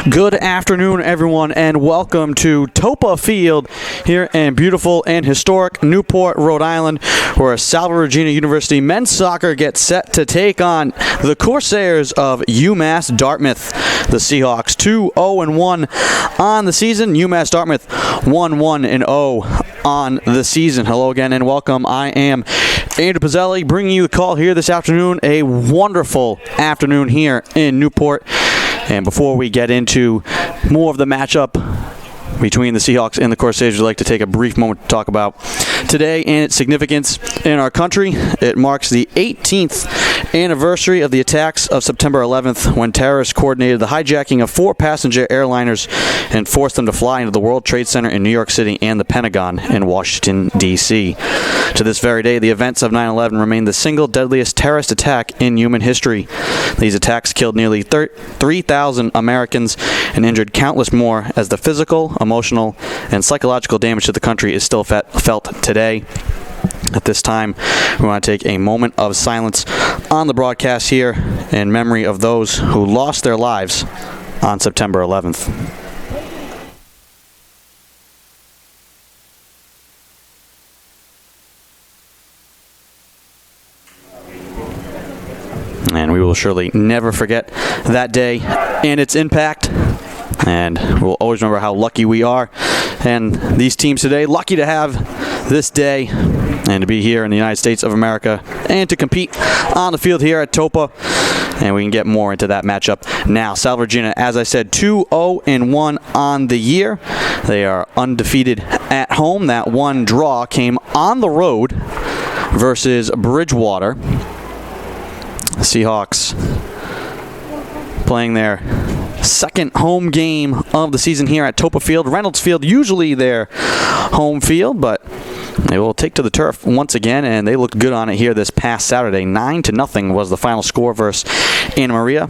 Good afternoon, everyone, and welcome to Toppa Field here in beautiful and historic Newport, Rhode Island, where Salve Regina University men's soccer gets set to take on the Corsairs of UMass Dartmouth. The Seahawks 2-0-1 on the season. UMass Dartmouth 1-1-0 on the season. Hello again and welcome. I am Andrew Pizzelli bringing you the call here this afternoon. A wonderful afternoon here in Newport. And before we get into more of the matchup between the Seahawks and the Corsairs, we'd like to take a brief moment to talk about today and its significance in our country. It marks the 18th anniversary of the attacks of September 11th, when terrorists coordinated the hijacking of 4 passenger airliners and forced them to fly into the World Trade Center in New York City and the Pentagon in Washington, D.C. To this very day, the events of 9/11 remain the single deadliest terrorist attack in human history. These attacks killed nearly 3,000 Americans and injured countless more, as the physical, emotional, and psychological damage to the country is still felt today. At this time, we want to take a moment of silence on the broadcast here in memory of those who lost their lives on September 11th. And we will surely never forget that day and its impact. And we'll always remember how lucky we are. And these teams today, lucky to have this day and to be here in the United States of America and to compete on the field here at Toppa. And we can get more into that matchup now. Salve Regina, as I said, 2-0-1 on the year. They are undefeated at home. That one draw came on the road versus Bridgewater. The Seahawks playing their second home game of the season here at Toppa Field. Reynolds Field, usually their home field, but they will take to the turf once again, and they looked good on it here this past Saturday. 9-0 was the final score versus Anna Maria.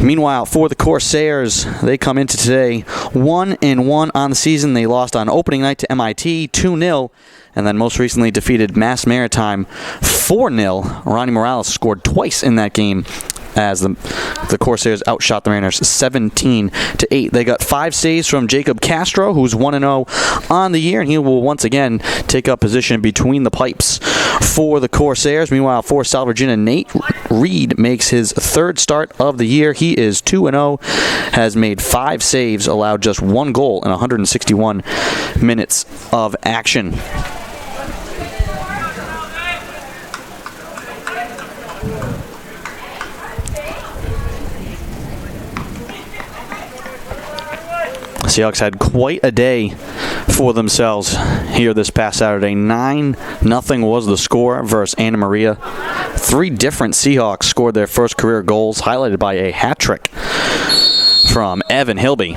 Meanwhile, for the Corsairs, they come into today 1-1 on the season. They lost on opening night to MIT 2-0, and then most recently defeated Mass Maritime 4-0. Ronnie Morales scored twice in that game, as the Corsairs outshot the Mariners 17-8. They got 5 saves from Jacob Castro, who's 1-0 on the year, and he will once again take up position between the pipes for the Corsairs. Meanwhile, for Salve Regina, Nate Reed makes his 3rd start of the year. He is 2-0, has made 5 saves, allowed just 1 goal in 161 minutes of action. Seahawks had quite a day for themselves here this past Saturday. 9-0 was the score versus Anna Maria. 3 different Seahawks scored their first career goals, highlighted by a hat trick from Evan Hilby.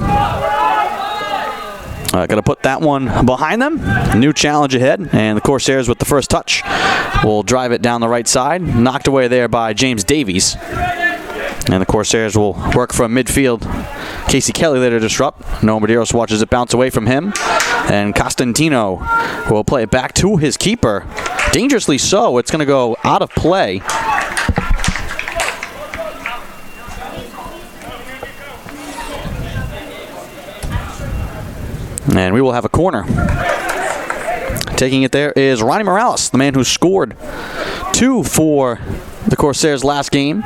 Going to put that one behind them. New challenge ahead, and the Corsairs with the first touch will drive it down the right side. Knocked away there by James Davies. And the Corsairs will work from midfield. Casey Kelly there to disrupt. Noah Medeiros watches it bounce away from him. And Costantino will play it back to his keeper. Dangerously so. It's going to go out of play. And we will have a corner. Taking it there is Ronnie Morales, the man who scored 2 for the Corsairs last game.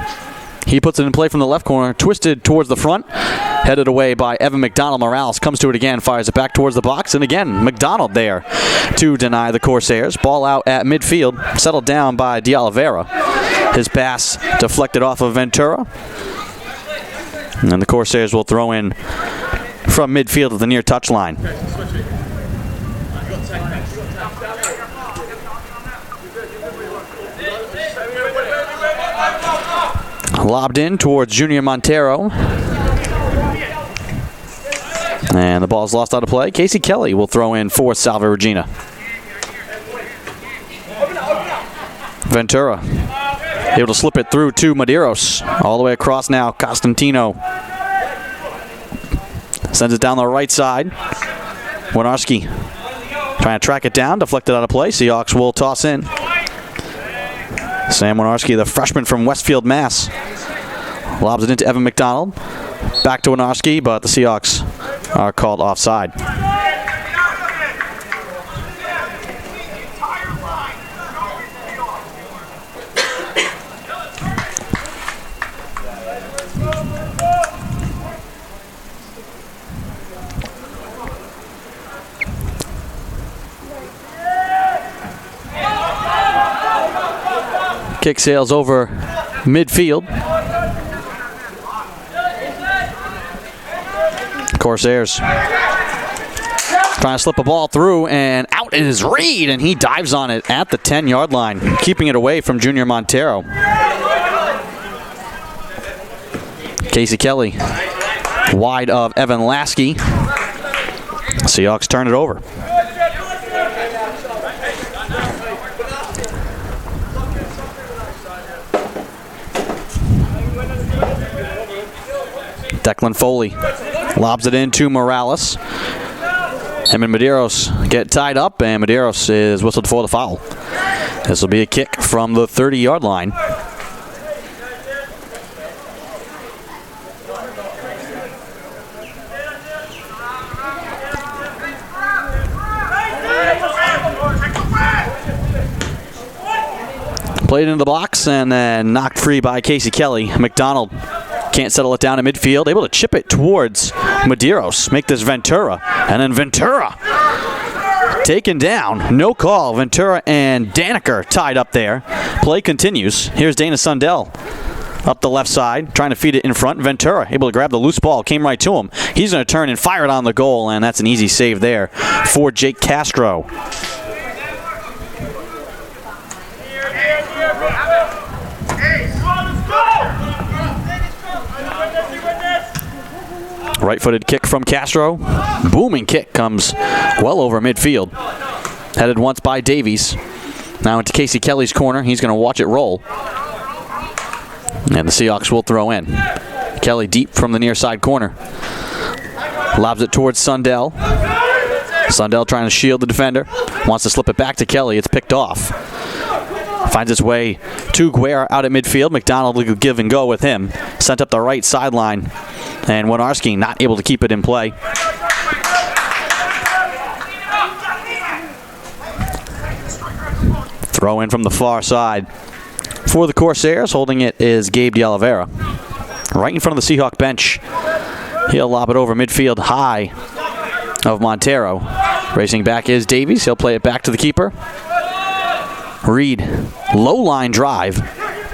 He puts it in play from the left corner, twisted towards the front, headed away by Evan McDonald. Morales comes to it again, fires it back towards the box, and again, McDonald there to deny the Corsairs. Ball out at midfield, settled down by De Oliveira. His pass deflected off of Ventura. And then the Corsairs will throw in from midfield at the near touchline. Lobbed in towards Junior Montero. And the ball's lost out of play. Casey Kelly will throw in for Salve Regina. Ventura able to slip it through to Medeiros. All the way across now, Costantino. Sends it down the right side. Winarski trying to track it down, deflected out of play. Seahawks will toss in. Sam Winarski, the freshman from Westfield, Mass. Lobs it into Evan McDonald. back to Winarski, but the Seahawks are called offside. Kick sails over midfield. Corsairs trying to slip a ball through, and out is Reed, and he dives on it at the 10-yard line, keeping it away from Junior Montero. Casey Kelly wide of Evan Lasky. Seahawks turn it over. Declan Foley lobs it in to Morales. Him and Medeiros get tied up, and Medeiros is whistled for the foul. This will be a kick from the 30-yard line. Played into the box and then knocked free by Casey Kelly. McDonald can't settle it down in midfield, able to chip it towards Medeiros, make this Ventura, and then Ventura taken down, no call. Ventura and Daniker tied up there. Play continues. Here's Dana Sundell up the left side, trying to feed it in front. Ventura able to grab the loose ball, came right to him. He's going to turn and fire it on the goal, and that's an easy save there for Jake Castro. Right-footed kick from Castro. Booming kick comes well over midfield. Headed once by Davies. Now into Casey Kelly's corner. He's going to watch it roll. And the Seahawks will throw in. Kelly deep from the near side corner. Lobs it towards Sundell. Sundell trying to shield the defender. Wants to slip it back to Kelly. It's picked off. Finds its way to Guerra out at midfield. McDonald will give and go with him. Sent up the right sideline. And Winarski not able to keep it in play. Throw in from the far side for the Corsairs. Holding it is Gabe De Oliveira. Right in front of the Seahawk bench. He'll lob it over midfield high of Montero. Racing back is Davies. He'll play it back to the keeper. Reed, low line drive.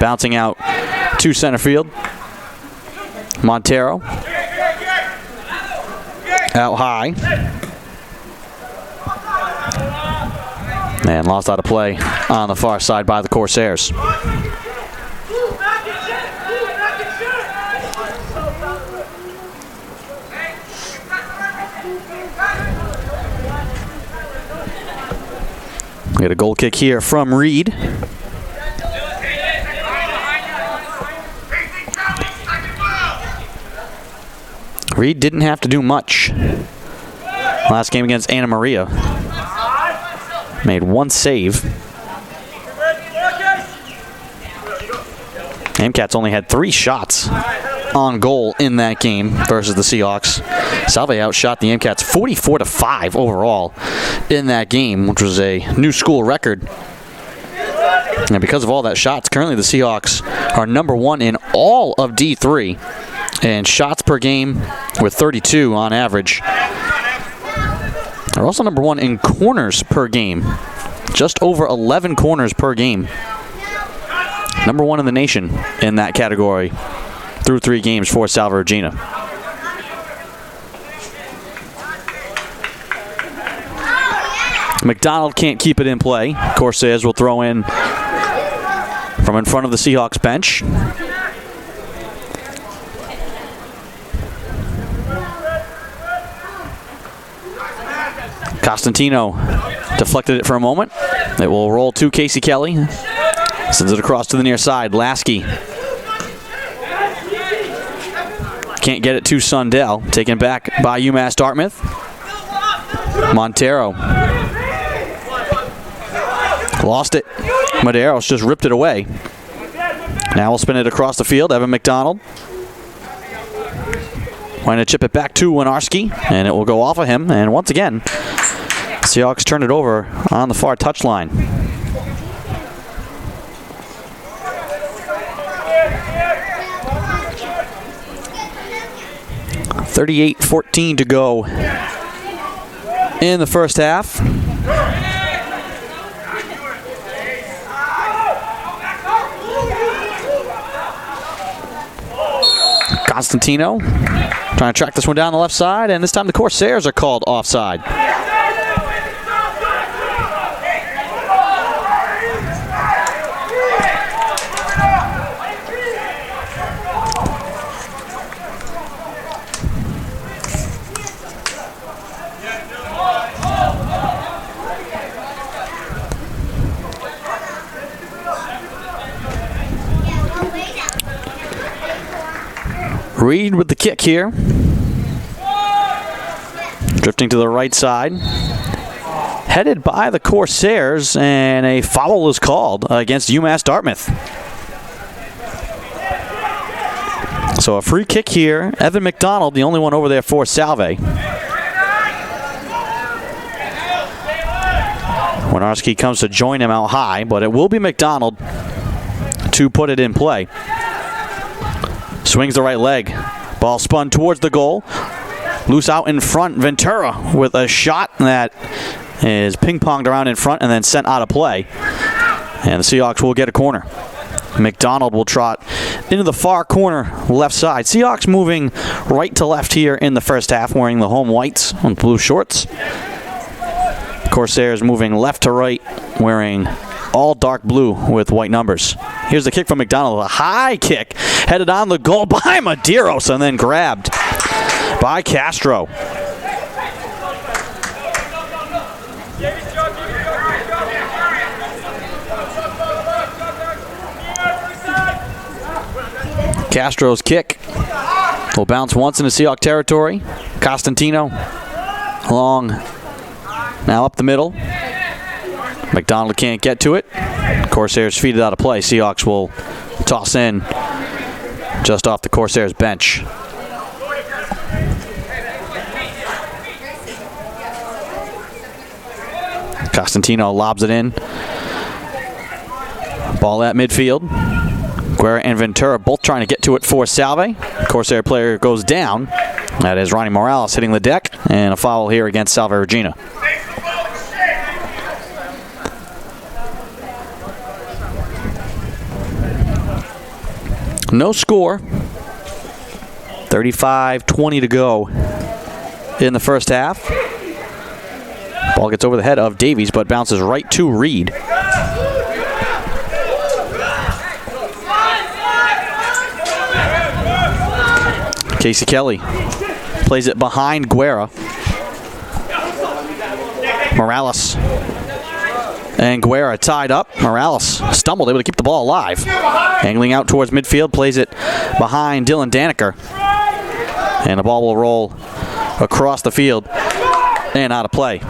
Bouncing out to center field. Montero out high and lost out of play on the far side by the Corsairs. We get a goal kick here from Reed. Reed didn't have to do much last game against Anna Maria. Made one save. Amcats only had 3 shots on goal in that game versus the Seahawks. Salve outshot the Amcats 44-5 overall in that game, which was a new school record. And because of all that shots, currently the Seahawks are number 1 in all of D3. And shots per game with 32 on average. They're also number 1 in corners per game. Just over 11 corners per game. Number 1 in the nation in that category through 3 games for Salve Regina. McDonald can't keep it in play. Corsairs will throw in from in front of the Seahawks bench. Costantino deflected it for a moment. It will roll to Casey Kelly. Sends it across to the near side. Lasky can't get it to Sundell. Taken back by UMass Dartmouth. Montero lost it. Medeiros just ripped it away. Now we'll spin it across the field. Evan McDonald Going to chip it back to Winarski, and it will go off of him. And once again, Seahawks turn it over on the far touchline. 38-14 to go in the first half. Constantino trying to track this one down the left side, and this time the Corsairs are called offside. Reed with the kick here. Drifting to the right side. Headed by the Corsairs, and a foul is called against UMass Dartmouth. So a free kick here. Evan McDonald, the only one over there for Salve. Winarski comes to join him out high, but it will be McDonald to put it in play. Swings the right leg. Ball spun towards the goal. Loose out in front. Ventura with a shot that is ping-ponged around in front and then sent out of play. And the Seahawks will get a corner. McDonald will trot into the far corner left side. Seahawks moving right to left here in the first half, wearing the home whites on blue shorts. Corsairs moving left to right, wearing all dark blue with white numbers. Here's the kick from McDonald. A high kick headed on the goal by Medeiros and then grabbed by Castro. Castro's kick will bounce once into Seahawk territory. Costantino long, now up the middle. McDonald can't get to it. Corsairs feed it out of play. Seahawks will toss in just off the Corsairs bench. Costantino lobs it in. Ball at midfield. Guerra and Ventura both trying to get to it for Salve. Corsair player goes down. That is Ronnie Morales hitting the deck, and a foul here against Salve Regina. No score. 35-20 to go in the first half. Ball gets over the head of Davies, but bounces right to Reed. Casey Kelly plays it behind Guerra. Morales and Guerra tied up. Morales stumbled, able to keep the ball alive. Angling out towards midfield, plays it behind Dylan Daniker. And the ball will roll across the field and out of play.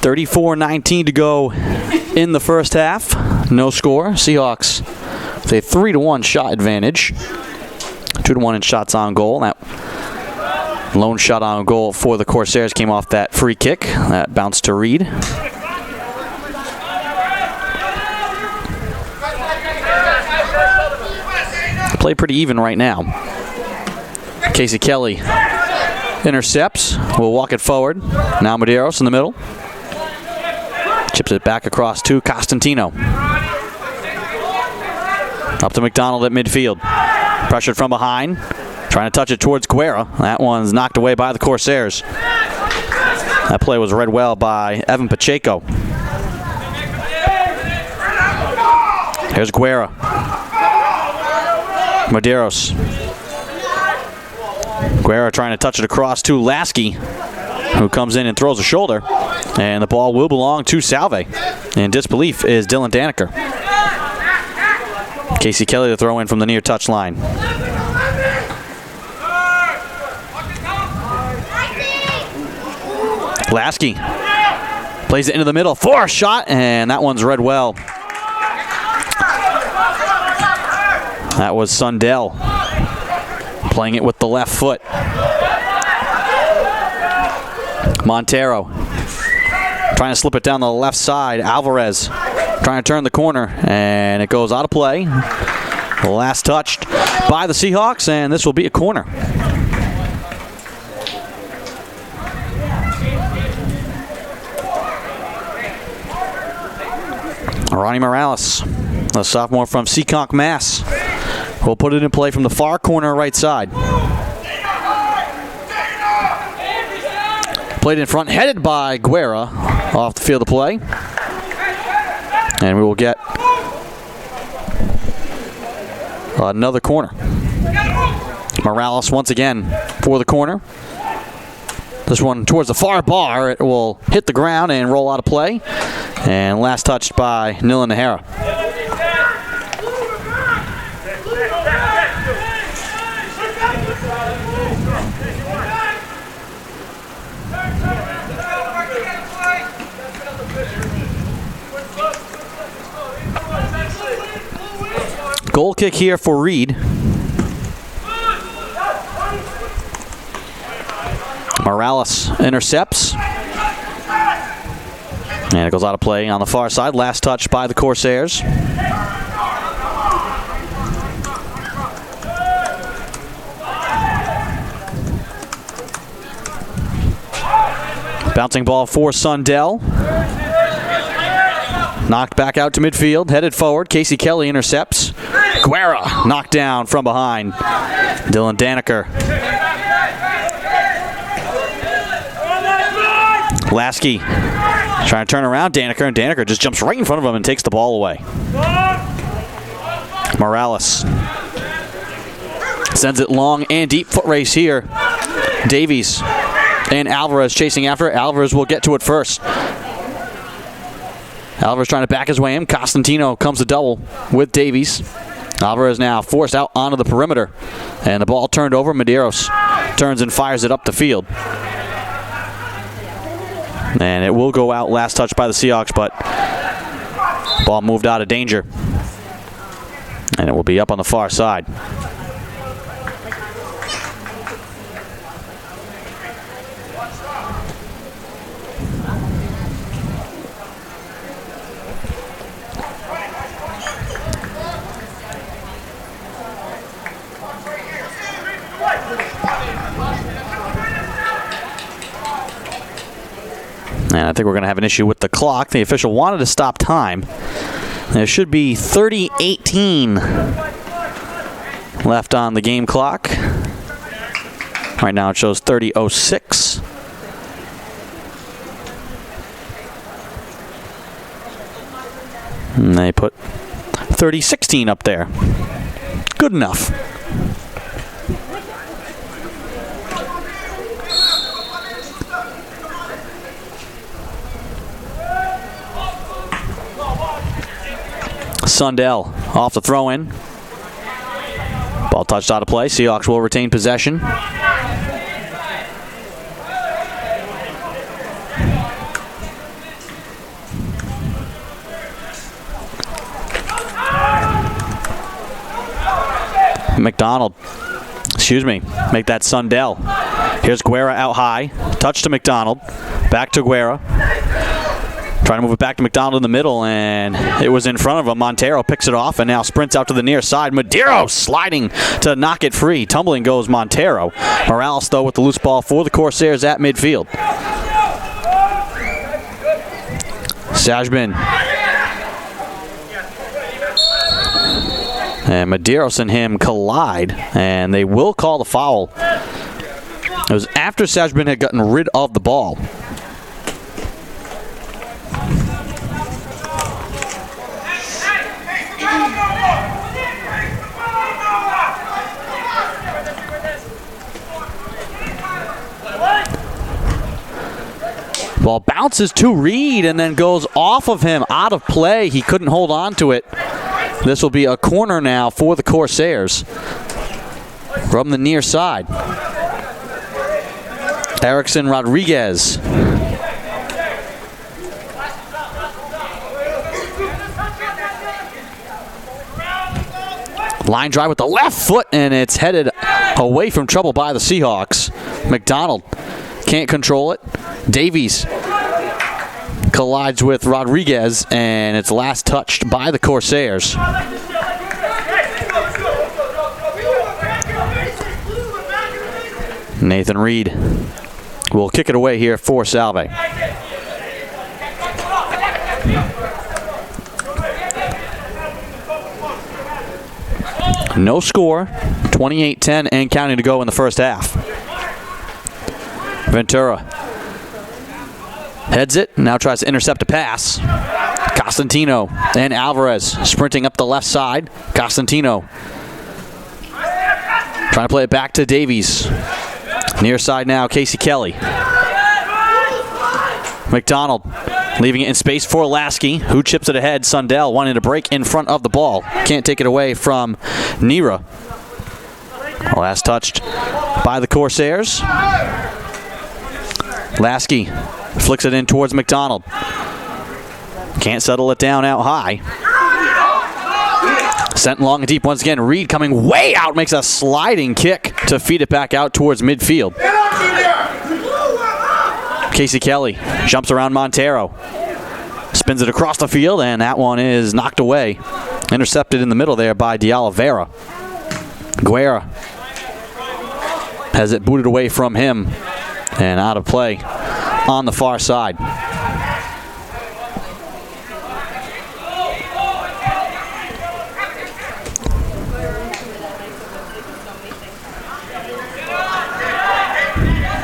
$34-19 to go in the first half. No score. Seahawks with a 3-1 shot advantage. 2-1 in shots on goal. That lone shot on goal for the Corsairs came off that free kick. That bounced to Reed. Play pretty even right now. Casey Kelly intercepts. We'll walk it forward. Now Medeiros in the middle. Chips it back across to Costantino. Up to McDonald at midfield. Pressured from behind. Trying to touch it towards Guerra. That one's knocked away by the Corsairs. That play was read well by Evan Pacheco. Here's Guerra. Medeiros. Guerra trying to touch it across to Lasky. who comes in and throws a shoulder. And the ball will belong to Salve. In disbelief is Dylan Daneker. Casey Kelly to throw in from the near touch line. Lasky plays it into the middle for a shot, and that one's read well. That was Sundell playing it with the left foot. Montero trying to slip it down the left side. Alvarez trying to turn the corner, and it goes out of play. Last touched by the Seahawks, and this will be a corner. Ronnie Morales, a sophomore from Seekonk, Mass, will put it in play from the far corner right side. Played in front, headed by Guerra, off the field of play. And we will get another corner. Morales once again for the corner. This one towards the far bar. It will hit the ground and roll out of play. And last touched by Nilan Nahara. Goal kick here for Reed. Morales intercepts. And it goes out of play on the far side. Last touch by the Corsairs. Bouncing ball for Sundell. Knocked back out to midfield. Headed forward. Casey Kelly intercepts. Guerra knocked down from behind. Dylan Daneker. Lasky trying to turn around Daneker, and Daneker just jumps right in front of him and takes the ball away. Morales sends it long and deep. Foot race here. Davies and Alvarez chasing after it. Alvarez will get to it first. Alvarez trying to back his way in. Costantino comes to double with Davies. Alvarez now forced out onto the perimeter. And the ball turned over. Medeiros turns and fires it up the field. And it will go out. Last touch by the Seahawks, but ball moved out of danger. And it will be up on the far side. And I think we're going to have an issue with the clock. The official wanted to stop time. There should be 30:18 left on the game clock. Right now it shows 30:06. And they put 30:16 up there. Good enough. Sundell off the throw-in. Ball touched out of play. Seahawks will retain possession. McDonald. Make that Sundell. Here's Guerra out high. Touch to McDonald. Back to Guerra. Trying to move it back to McDonald in the middle, and it was in front of him. Montero picks it off and now sprints out to the near side. Medeiros sliding to knock it free. Tumbling goes Montero. Morales, though, with the loose ball for the Corsairs at midfield. Sajbin. And Medeiros and him collide, and they will call the foul. It was after Sajbin had gotten rid of the ball. Ball bounces to Reed and then goes off of him, out of play. He couldn't hold on to it. This will be a corner now for the Corsairs from the near side. Erickson Rodriguez. Line drive with the left foot, and it's headed away from trouble by the Seahawks. McDonald can't control it. Davies collides with Rodriguez, and it's last touched by the Corsairs. Nathan Reed will kick it away here for Salve. No score, 28-10 and counting to go in the first half. Ventura heads it, now tries to intercept a pass. Costantino and Alvarez sprinting up the left side. Costantino trying to play it back to Davies. Near side now, Casey Kelly. McDonald leaving it in space for Lasky, who chips it ahead. Sundell wanting to break in front of the ball. Can't take it away from Nira. Last touched by the Corsairs. Lasky flicks it in towards McDonald. Can't settle it down out high. Sent long and deep once again. Reed coming way out, makes a sliding kick to feed it back out towards midfield. Casey Kelly jumps around Montero. Spins it across the field, and that one is knocked away. Intercepted in the middle there by De Oliveira. Guerra has it booted away from him and out of play on the far side.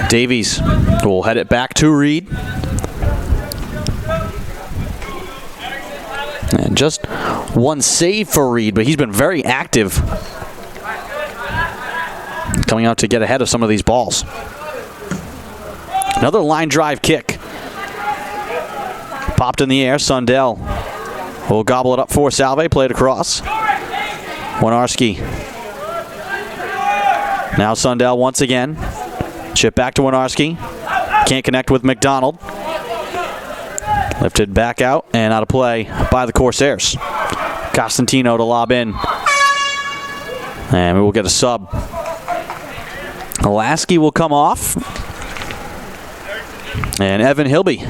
Davies will head it back to Reed. And just one save for Reed, but he's been very active coming out to get ahead of some of these balls. Another line drive kick. Popped in the air. Sundell will gobble it up for Salve. Played across. Winarski. Now Sundell once again. Chip back to Winarski. Can't connect with McDonald. Lifted back out and out of play by the Corsairs. Costantino to lob in. And we will get a sub. Lasky will come off. And Evan Hilby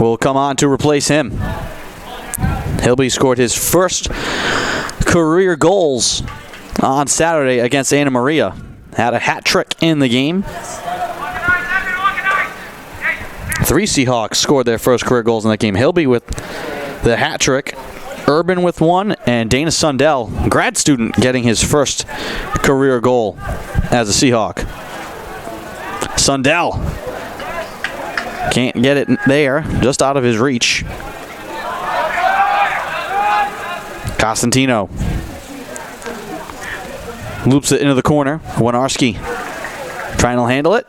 will come on to replace him. Hilby scored his first career goals on Saturday against Anna Maria. Had a hat trick in the game. 3 Seahawks scored their first career goals in that game. Hilby with the hat trick, Urban with one, and Dana Sundell, grad student, getting his first career goal as a Seahawk. Sundell can't get it there, just out of his reach. Costantino loops it into the corner. Winarski trying to handle it,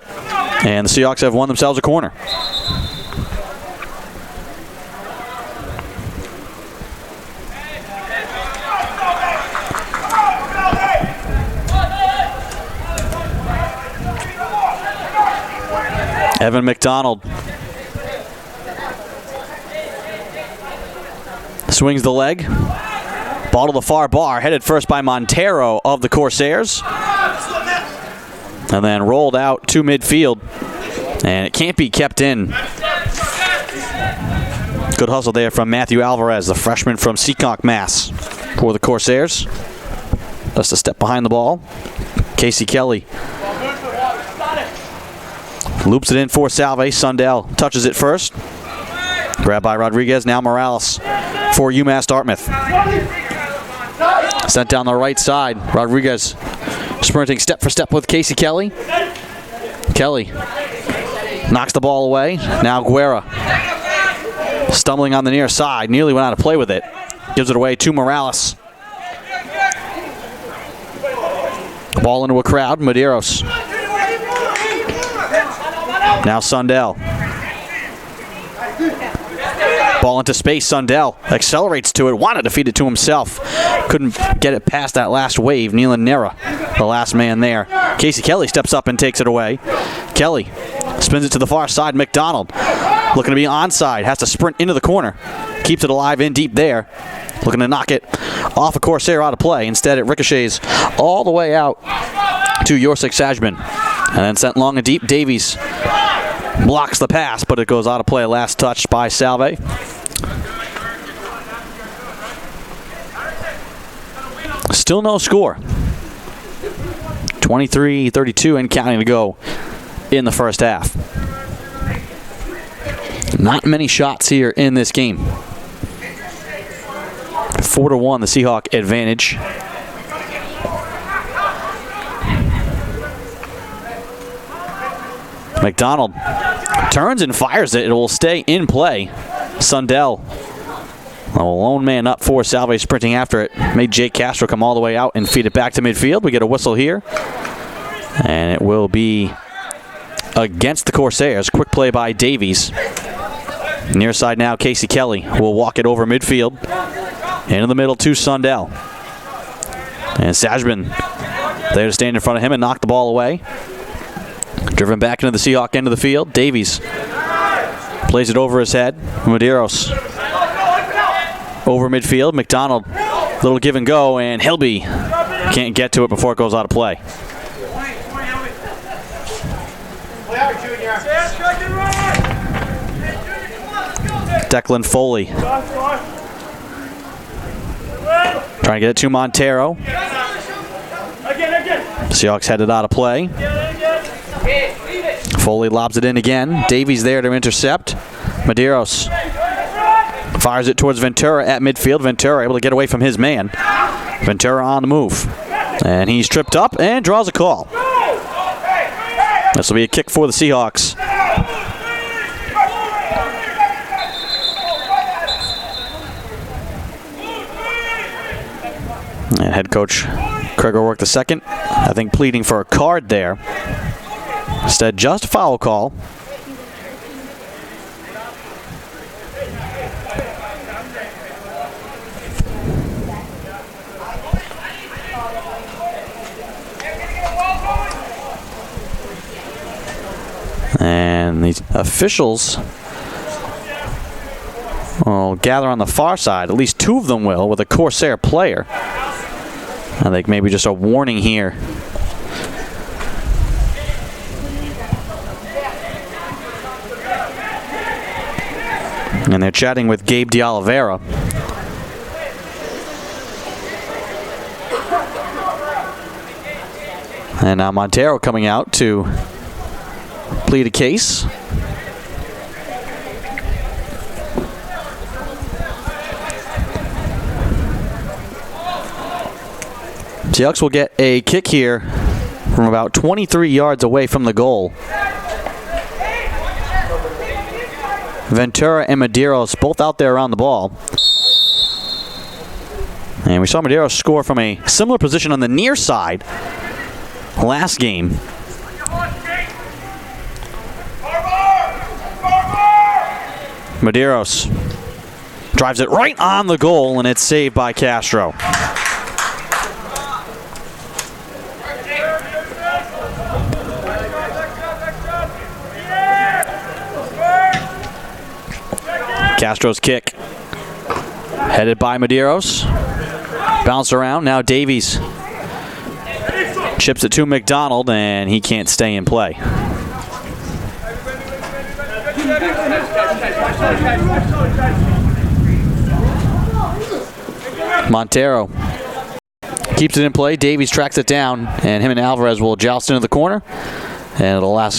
and the Seahawks have won themselves a corner. Evan McDonald swings the leg. Ball to the far bar, headed first by Montero of the Corsairs. And then rolled out to midfield. And it can't be kept in. Good hustle there from Matthew Alvarez, the freshman from Seekonk, Mass. For the Corsairs. Just a step behind the ball. Casey Kelly loops it in for Salve. Sundell touches it first. Grabbed by Rodriguez. Now Morales for UMass Dartmouth. Sent down the right side. Rodriguez sprinting step for step with Casey Kelly. Kelly knocks the ball away. Now Guerra stumbling on the near side. Nearly went out of play with it. Gives it away to Morales. Ball into a crowd. Medeiros. Now Sundell. Ball into space, Sundell accelerates to it, wanted to feed it to himself. Couldn't get it past that last wave. Nealon Nera, the last man there. Casey Kelly steps up and takes it away. Kelly spins it to the far side. McDonald looking to be onside, has to sprint into the corner. Keeps it alive in deep there. Looking to knock it off a Corsair out of play. Instead, it ricochets all the way out to Yorsik Sajman. And then sent long and deep. Davies blocks the pass, but it goes out of play. Last touch by Salve. Still no score. 23-32 and counting to go in the first half. Not many shots here in this game. 4-1, the Seahawk advantage. McDonald turns and fires it. It will stay in play. Sundell, a lone man up for Salve, sprinting after it. Made Jake Castro come all the way out and feed it back to midfield. We get a whistle here. And it will be against the Corsairs. Quick play by Davies. Near side now, Casey Kelly will walk it over midfield. Into the middle to Sundell. And Sajman there to stand in front of him and knock the ball away. Driven back into the Seahawk end of the field. Davies plays it over his head. Medeiros over midfield. McDonald, little give and go, and Hilby can't get to it before it goes out of play. Declan Foley trying to get it to Montero. Seahawks headed out of play. Foley lobs it in again. Davies there to intercept. Medeiros fires it towards Ventura at midfield. Ventura able to get away from his man. Ventura on the move. And he's tripped up and draws a call. This will be a kick for the Seahawks. And head coach Craig O'Rourke II, I think, pleading for a card there. Instead, just a foul call. And the officials will gather on the far side. At least two of them will, with a Corsair player. I think maybe just a warning here. And they're chatting with Gabe DeOliveira. And now Montero coming out to plead a case. Seahawks will get a kick here from about 23 yards away from the goal. Ventura and Medeiros both out there around the ball. And we saw Medeiros score from a similar position on the near side last game. Medeiros drives it right on the goal, and it's saved by Castro. Castro's kick, headed by Medeiros. Bounce around, now Davies chips it to McDonald, and he can't stay in play. Montero keeps it in play. Davies tracks it down, and him and Alvarez will joust into the corner. And it'll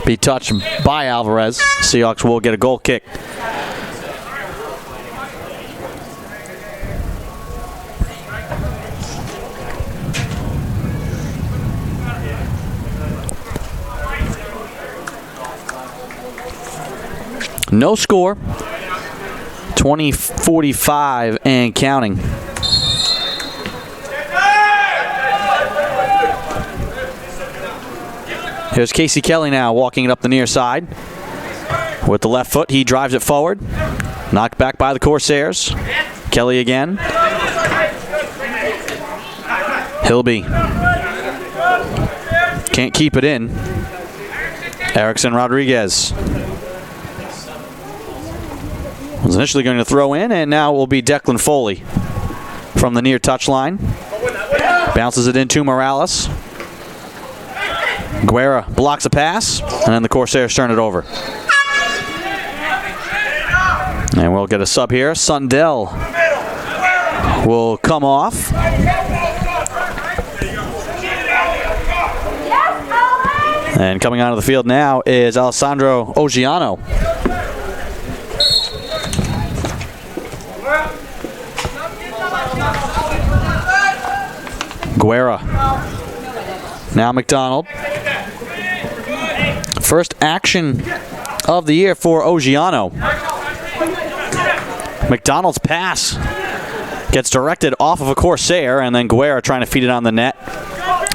be touched by Alvarez. Seahawks will get a goal kick. No score. 20-45 and counting. Here's Casey Kelly now walking it up the near side. With the left foot, he drives it forward. Knocked back by the Corsairs. Kelly again. Hilby. Can't keep it in. Erickson Rodriguez. Was initially going to throw in, and now will be Declan Foley from the near touchline. Bounces it into Morales. Guerra blocks a pass, and then the Corsairs turn it over. And we'll get a sub here. Sundell will come off. And coming onto the field now is Alessandro Oggiano. Guerra. Now McDonald. First action of the year for Oggiano. McDonald's pass gets directed off of a Corsair, and then Guerra trying to feed it on the net.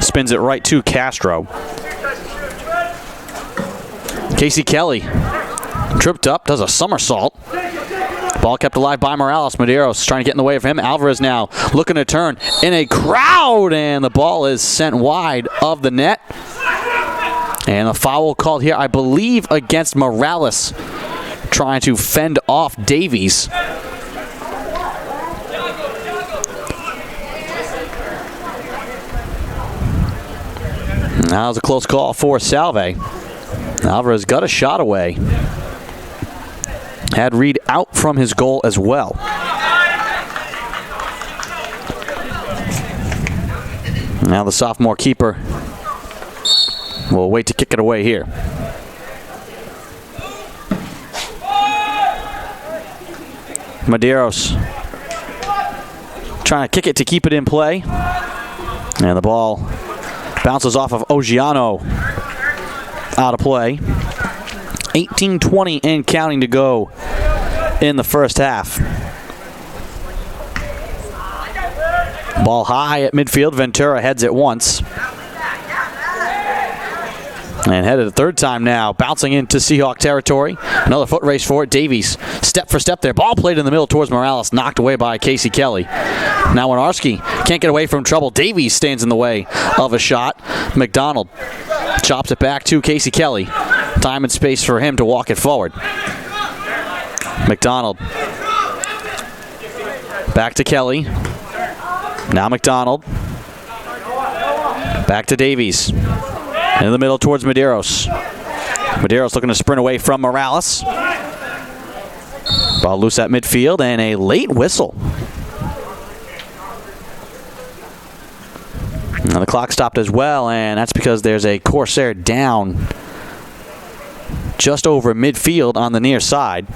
Spins it right to Castro. Casey Kelly tripped up, does a somersault. Ball kept alive by Morales. Medeiros trying to get in the way of him. Alvarez now looking to turn in a crowd, and the ball is sent wide of the net. And a foul called here, I believe, against Morales, trying to fend off Davies. Now it's a close call for Salve. Alvarez got a shot away. Had Reed out from his goal as well. Now the sophomore keeper will wait to kick it away here. Medeiros trying to kick it to keep it in play. And the ball bounces off of Oggiano. Out of play. 18:20 and counting to go in the first half. Ball high at midfield. Ventura heads it once. And headed a third time now. Bouncing into Seahawk territory. Another foot race for it. Davies step for step there. Ball played in the middle towards Morales. Knocked away by Casey Kelly. Now Winarski can't get away from trouble. Davies stands in the way of a shot. McDonald chops it back to Casey Kelly. Time and space for him to walk it forward. McDonald. Back to Kelly. Now McDonald. Back to Davies. In the middle towards Medeiros. Medeiros looking to sprint away from Morales. Ball loose at midfield and a late whistle. Now the clock stopped as well, and that's because there's a Corsair down just over midfield on the near side.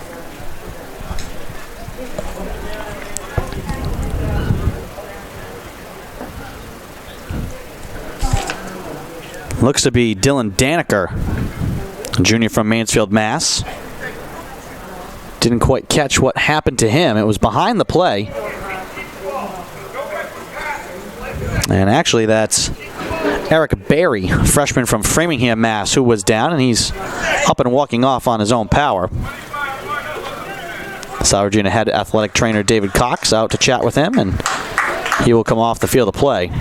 Looks to be Dylan Daniker, junior from Mansfield, Mass. Didn't quite catch what happened to him. It was behind the play. And actually that's Eric Berry, freshman from Framingham, Mass, who was down, and he's up and walking off on his own power. Salve Regina head athletic trainer David Cox out to chat with him, and he will come off the field of play.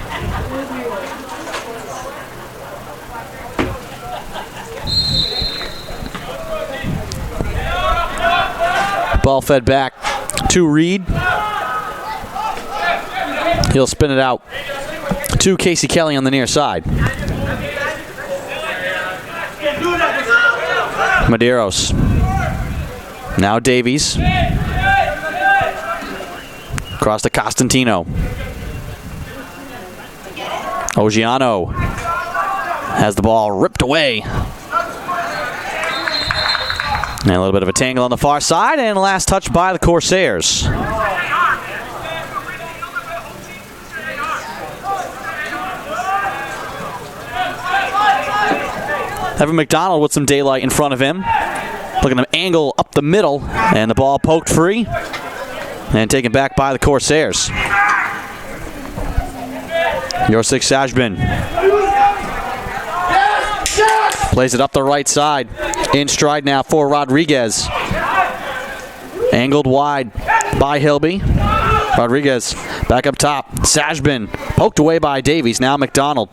Ball fed back to Reed. He'll spin it out to Casey Kelly on the near side. Medeiros. Now Davies. Across to Costantino. Oggiano has the ball ripped away. And a little bit of a tangle on the far side, and last touch by the Corsairs. Evan McDonald with some daylight in front of him. Looking to angle up the middle, and the ball poked free and taken back by the Corsairs. Yorsik Sajbin plays it up the right side. In stride now for Rodriguez. Angled wide by Hilby. Rodriguez back up top. Sajbin poked away by Davies. Now McDonald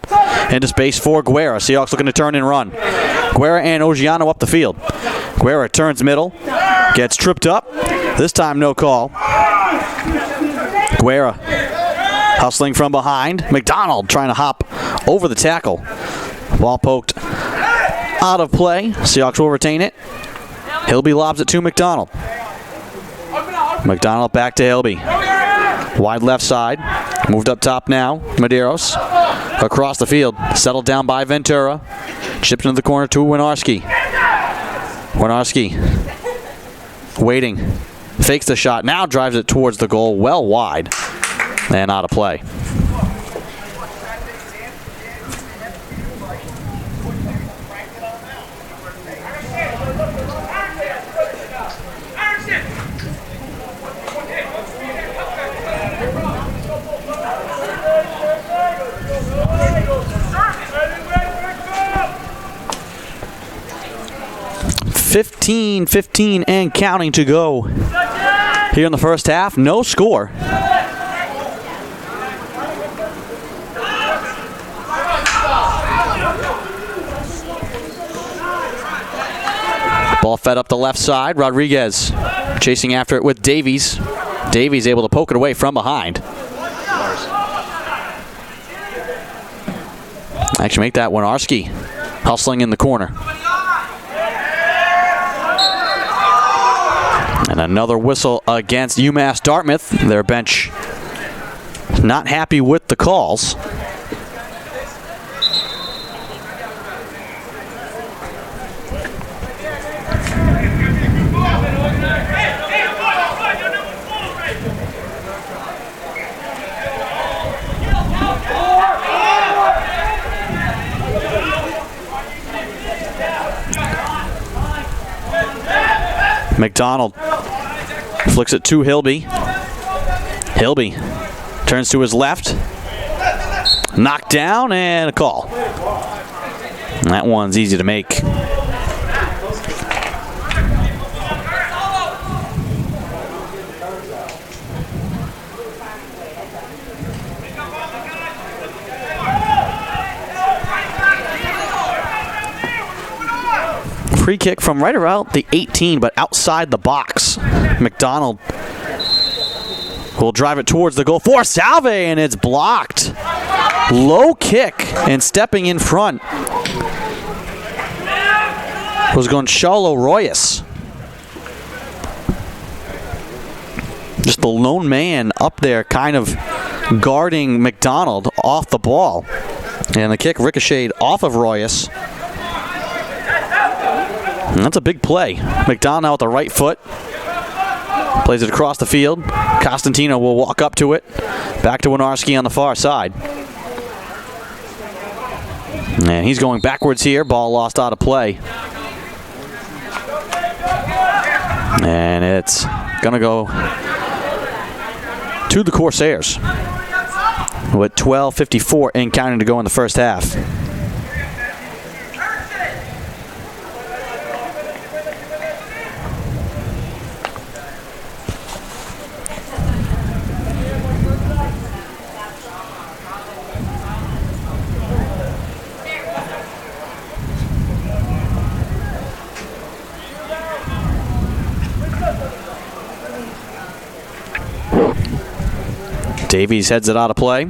into space for Guerra. Seahawks looking to turn and run. Guerra and Ogiano up the field. Guerra turns middle. Gets tripped up. This time no call. Guerra hustling from behind. McDonald trying to hop over the tackle. Ball poked out of play. Seahawks will retain it. Hilby lobs it to McDonald. McDonald back to Hilby. Wide left side. Moved up top now. Medeiros. Across the field. Settled down by Ventura. Chipped into the corner to Winarski. Winarski waiting. Fakes the shot. Now drives it towards the goal. Well wide. And out of play. .15 and counting to go here in the first half. No score. Ball fed up the left side. Rodriguez chasing after it with Davies. Davies able to poke it away from behind. Actually make that Winarski hustling in the corner. And another whistle against UMass Dartmouth. Their bench not happy with the calls. McDonald flicks it to Hilby. Hilby turns to his left. Knocked down and a call. And that one's easy to make. Free kick from right around the 18, but outside the box. McDonald will drive it towards the goal for Salve, and it's blocked. Low kick, and stepping in front was Gonçalo Royas. Just the lone man up there kind of guarding McDonald off the ball. And the kick ricocheted off of Royas. And that's a big play. McDonald now with the right foot. Plays it across the field. Costantino will walk up to it. Back to Winarski on the far side. And he's going backwards here. Ball lost out of play. And it's going to go to the Corsairs with 12:54 and counting to go in the first half. Davies heads it out of play.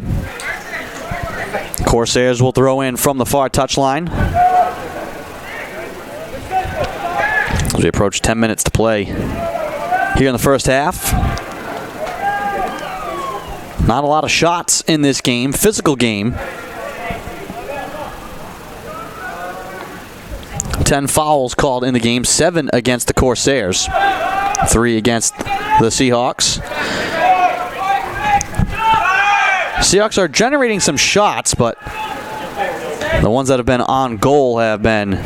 Corsairs will throw in from the far touchline. As we approach 10 minutes to play here in the first half. Not a lot of shots in this game. Physical game. 10 fouls called in the game. 7 against the Corsairs. 3 against the Seahawks. Seahawks are generating some shots, but the ones that have been on goal have been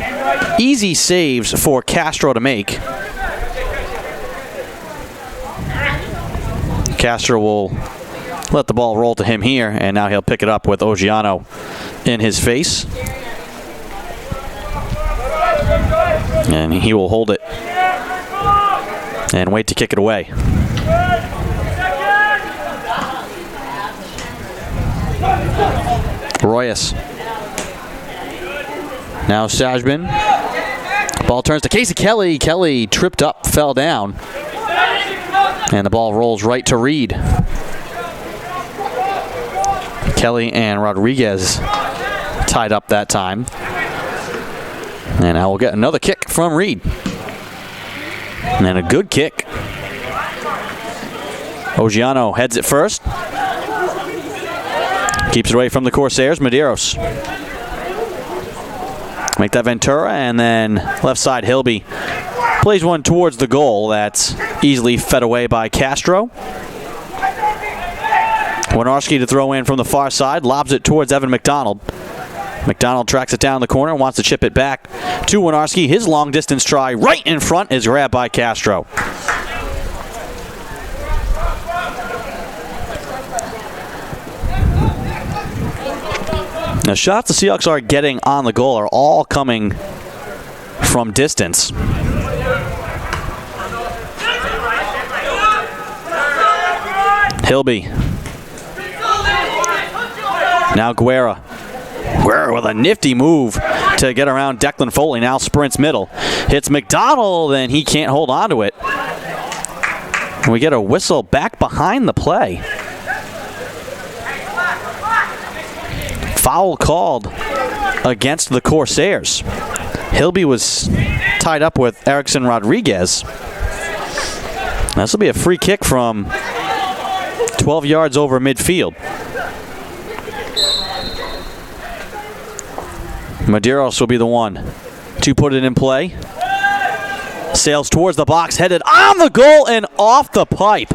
easy saves for Castro to make. Castro will let the ball roll to him here, and now he'll pick it up with Ogiano in his face. And he will hold it and wait to kick it away. Royas. Now Sajbin. Ball turns to Casey Kelly. Kelly tripped up, fell down. And the ball rolls right to Reed. Kelly and Rodriguez tied up that time. And now we'll get another kick from Reed. And a good kick. Ogiano heads it first. Keeps it away from the Corsairs. Medeiros. Make that Ventura, and then left side Hilby plays one towards the goal that's easily fed away by Castro. Winarski to throw in from the far side, lobs it towards Evan McDonald. McDonald tracks it down the corner, wants to chip it back to Winarski. His long distance try right in front is grabbed by Castro. The shots the Seahawks are getting on the goal are all coming from distance. Hilby. Now Guerra. Guerra with a nifty move to get around Declan Foley. Now sprints middle. Hits McDonald, and he can't hold on to it. And we get a whistle back behind the play. Foul called against the Corsairs. Hilby was tied up with Erickson Rodriguez. This will be a free kick from 12 yards over midfield. Medeiros will be the one to put it in play. Sails towards the box, headed on the goal and off the pipe.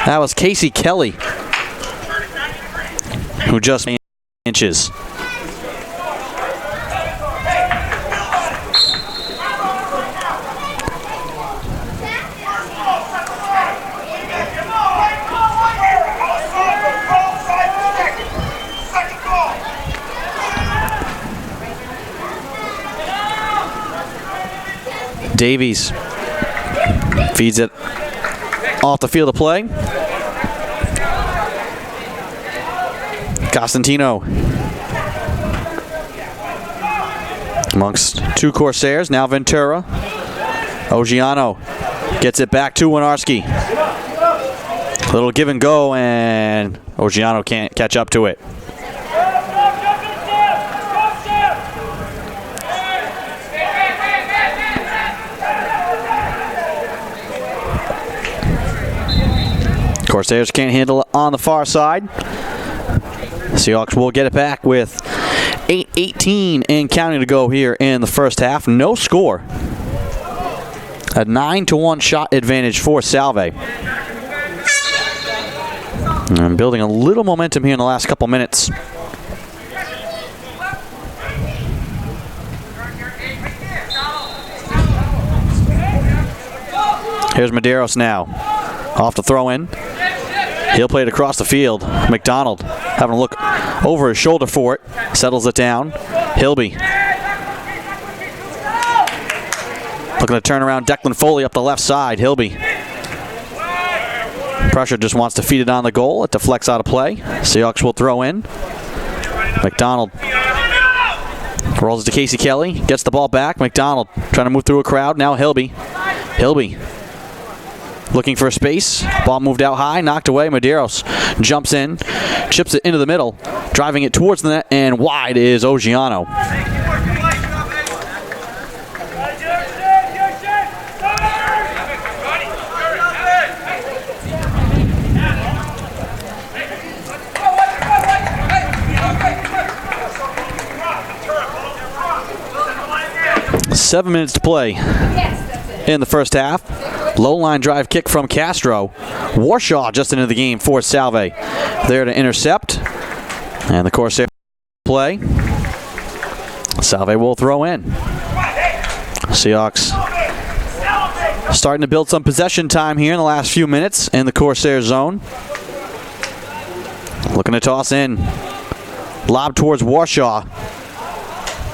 That was Casey Kelly, who just inches. Davies feeds it off the field of play. Costantino amongst two Corsairs. Now Ventura. Ogiano gets it back to Winarski. Little give and go, and Ogiano can't catch up to it. Corsairs can't handle it on the far side. Seahawks will get it back with 8:18 and counting to go here in the first half. No score. A 9-1 shot advantage for Salve. And building a little momentum here in the last couple minutes. Here's Medeiros now. Off the throw in. He'll play it across the field. McDonald having a look over his shoulder for it. Settles it down. Hilby. Looking to turn around Declan Foley up the left side. Hilby. Pressure just wants to feed it on the goal. It deflects out of play. Seahawks will throw in. McDonald rolls it to Casey Kelly. Gets the ball back. McDonald trying to move through a crowd. Now Hilby. Hilby. Looking for space. Ball moved out high, knocked away. Medeiros jumps in, chips it into the middle, driving it towards the net, and wide is Ogiano. 7 minutes to play in the first half. Low line drive kick from Castro. Warshaw just into the game for Salve. There to intercept. And the Corsair play. Salve will throw in. Seahawks starting to build some possession time here in the last few minutes in the Corsair zone. Looking to toss in. Lob towards Warshaw.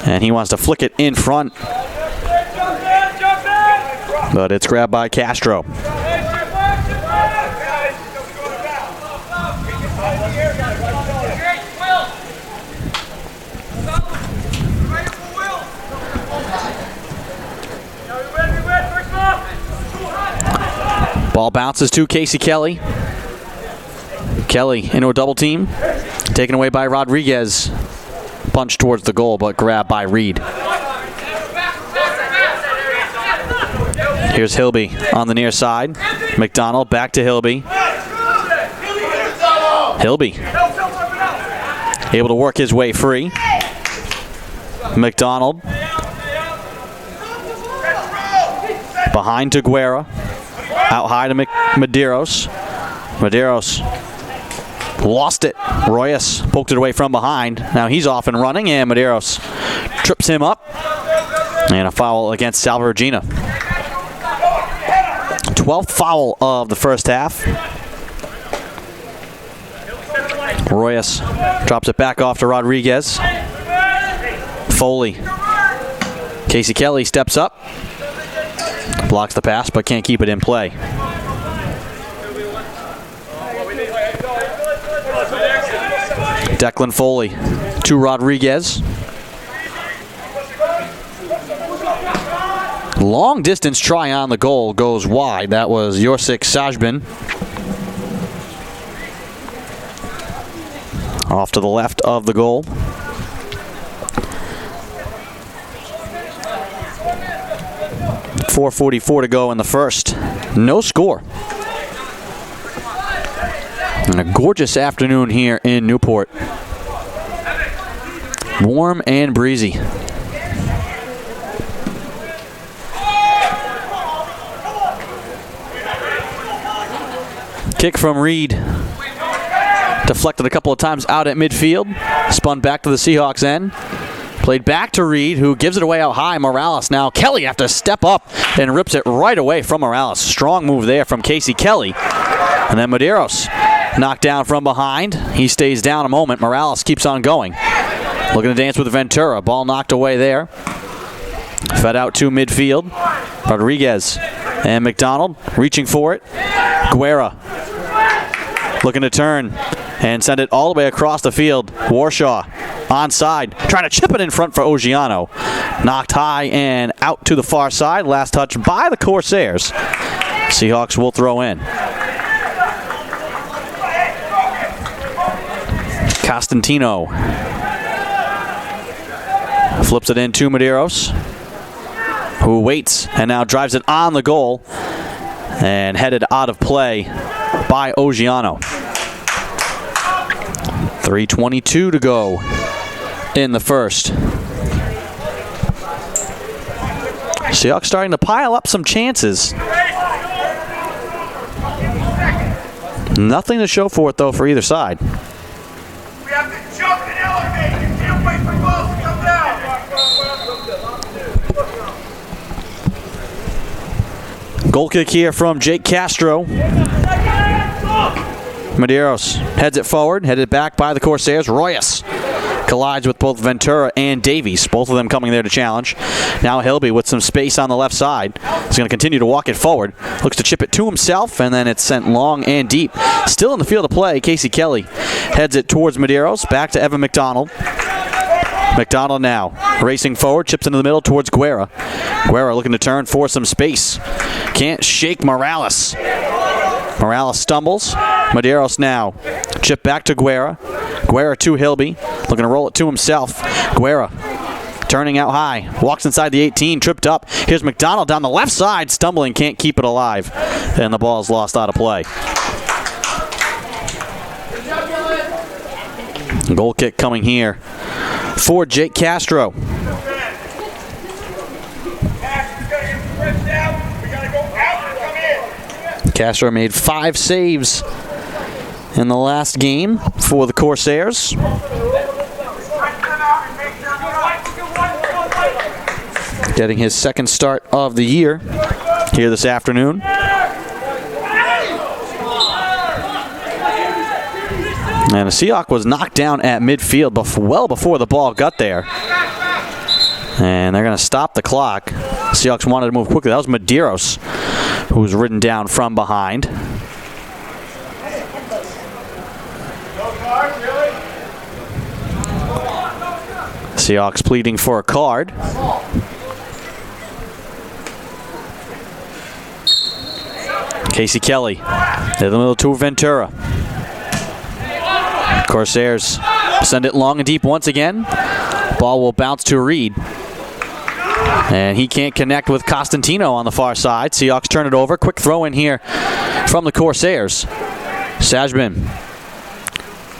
And he wants to flick it in front. But it's grabbed by Castro. Ball bounces to Casey Kelly. Kelly into a double team. Taken away by Rodriguez. Punch towards the goal, but grabbed by Reed. Here's Hilby on the near side. McDonald back to Hilby. Hilby able to work his way free. McDonald behind to Guerra. Out high to Medeiros. Medeiros lost it. Royas poked it away from behind. Now he's off and running, and Medeiros trips him up. And a foul against Salve Regina. 12th foul of the first half. Royas drops it back off to Rodriguez. Foley. Casey Kelly steps up. Blocks the pass, but can't keep it in play. Declan Foley to Rodriguez. Long distance try on the goal goes wide. That was Yorsik Sajbin. Off to the left of the goal. .444 to go in the first. No score. And a gorgeous afternoon here in Newport. Warm and breezy. Kick from Reed. Deflected a couple of times out at midfield. Spun back to the Seahawks end. Played back to Reed, who gives it away out high. Morales now. Kelly have to step up and rips it right away from Morales. Strong move there from Casey Kelly. And then Medeiros knocked down from behind. He stays down a moment. Morales keeps on going. Looking to dance with Ventura. Ball knocked away there. Fed out to midfield. Rodriguez and McDonald reaching for it. Guerra looking to turn and send it all the way across the field. Warshaw onside, trying to chip it in front for Ogiano. Knocked high and out to the far side. Last touch by the Corsairs. Seahawks will throw in. Costantino flips it in to Medeiros, who waits and now drives it on the goal and headed out of play by Ogiano. 3:22 to go in the first. Seahawks starting to pile up some chances. Nothing to show for it, though, for either side. We have to jump and elevate. You can't wait for balls to come down. Goal kick here from Jake Castro. Medeiros heads it forward, headed back by the Corsairs. Royas collides with both Ventura and Davies, both of them coming there to challenge. Now Hilby with some space on the left side. He's going to continue to walk it forward. Looks to chip it to himself, and then it's sent long and deep. Still in the field of play, Casey Kelly heads it towards Medeiros, back to Evan McDonald. McDonald now racing forward, chips into the middle towards Guerra. Guerra looking to turn for some space. Can't shake Morales. Morales stumbles. Medeiros now. Chip back to Guerra. Guerra to Hilby. Looking to roll it to himself. Guerra turning out high. Walks inside the 18. Tripped up. Here's McDonald down the left side. Stumbling. Can't keep it alive. And the ball is lost out of play. Goal kick coming here for Jake Castro. Castro made 5 saves in the last game for the Corsairs. Getting his second start of the year here this afternoon. And the Seahawk was knocked down at midfield well before the ball got there. And they're going to stop the clock. Seahawks wanted to move quickly. That was Medeiros, who was ridden down from behind. Seahawks pleading for a card. Casey Kelly. They're the middle to Ventura. Corsairs send it long and deep once again. Ball will bounce to Reed. And he can't connect with Costantino on the far side. Seahawks turn it over. Quick throw in here from the Corsairs. Sajman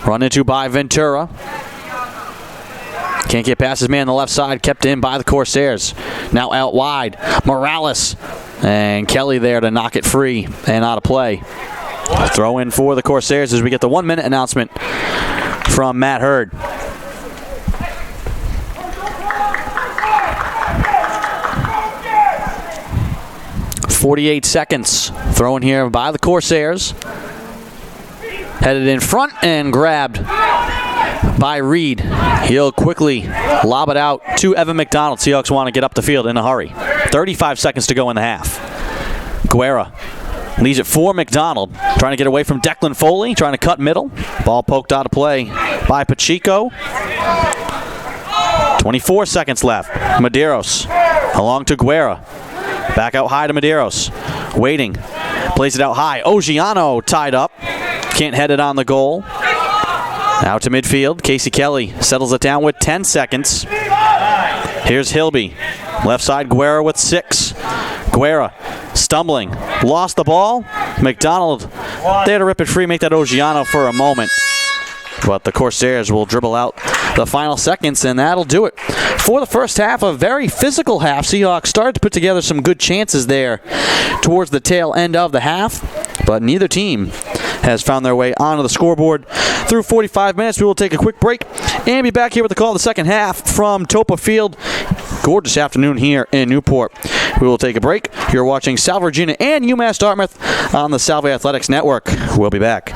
run into by Ventura. Can't get past his man on the left side. Kept in by the Corsairs. Now out wide. Morales. And Kelly there to knock it free and out of play. Throw in for the Corsairs as we get the 1 minute announcement from Matt Hurd. .48 seconds. Thrown here by the Corsairs. Headed in front and grabbed by Reed. He'll quickly lob it out to Evan McDonald. Seahawks want to get up the field in a hurry. 35 seconds to go in the half. Guerra leaves it for McDonald. Trying to get away from Declan Foley. Trying to cut middle. Ball poked out of play by Pacheco. 24 seconds left. Medeiros along to Guerra. Back out high to Medeiros. Waiting. Plays it out high. Ogiano tied up. Can't head it on the goal. Out to midfield. Casey Kelly settles it down with 10 seconds. Here's Hilby. Left side, Guerra with 6. Guerra stumbling. Lost the ball. McDonald there to rip it free. Make that Ogiano for a moment. But the Corsairs will dribble out the final seconds, and that'll do it. For the first half, a very physical half. Seahawks started to put together some good chances there towards the tail end of the half, but neither team has found their way onto the scoreboard. Through 45 minutes, we will take a quick break and be back here with the call of the second half from Toppa Field. Gorgeous afternoon here in Newport. We will take a break. You're watching Salve Regina and UMass Dartmouth on the Salve Athletics Network. We'll be back.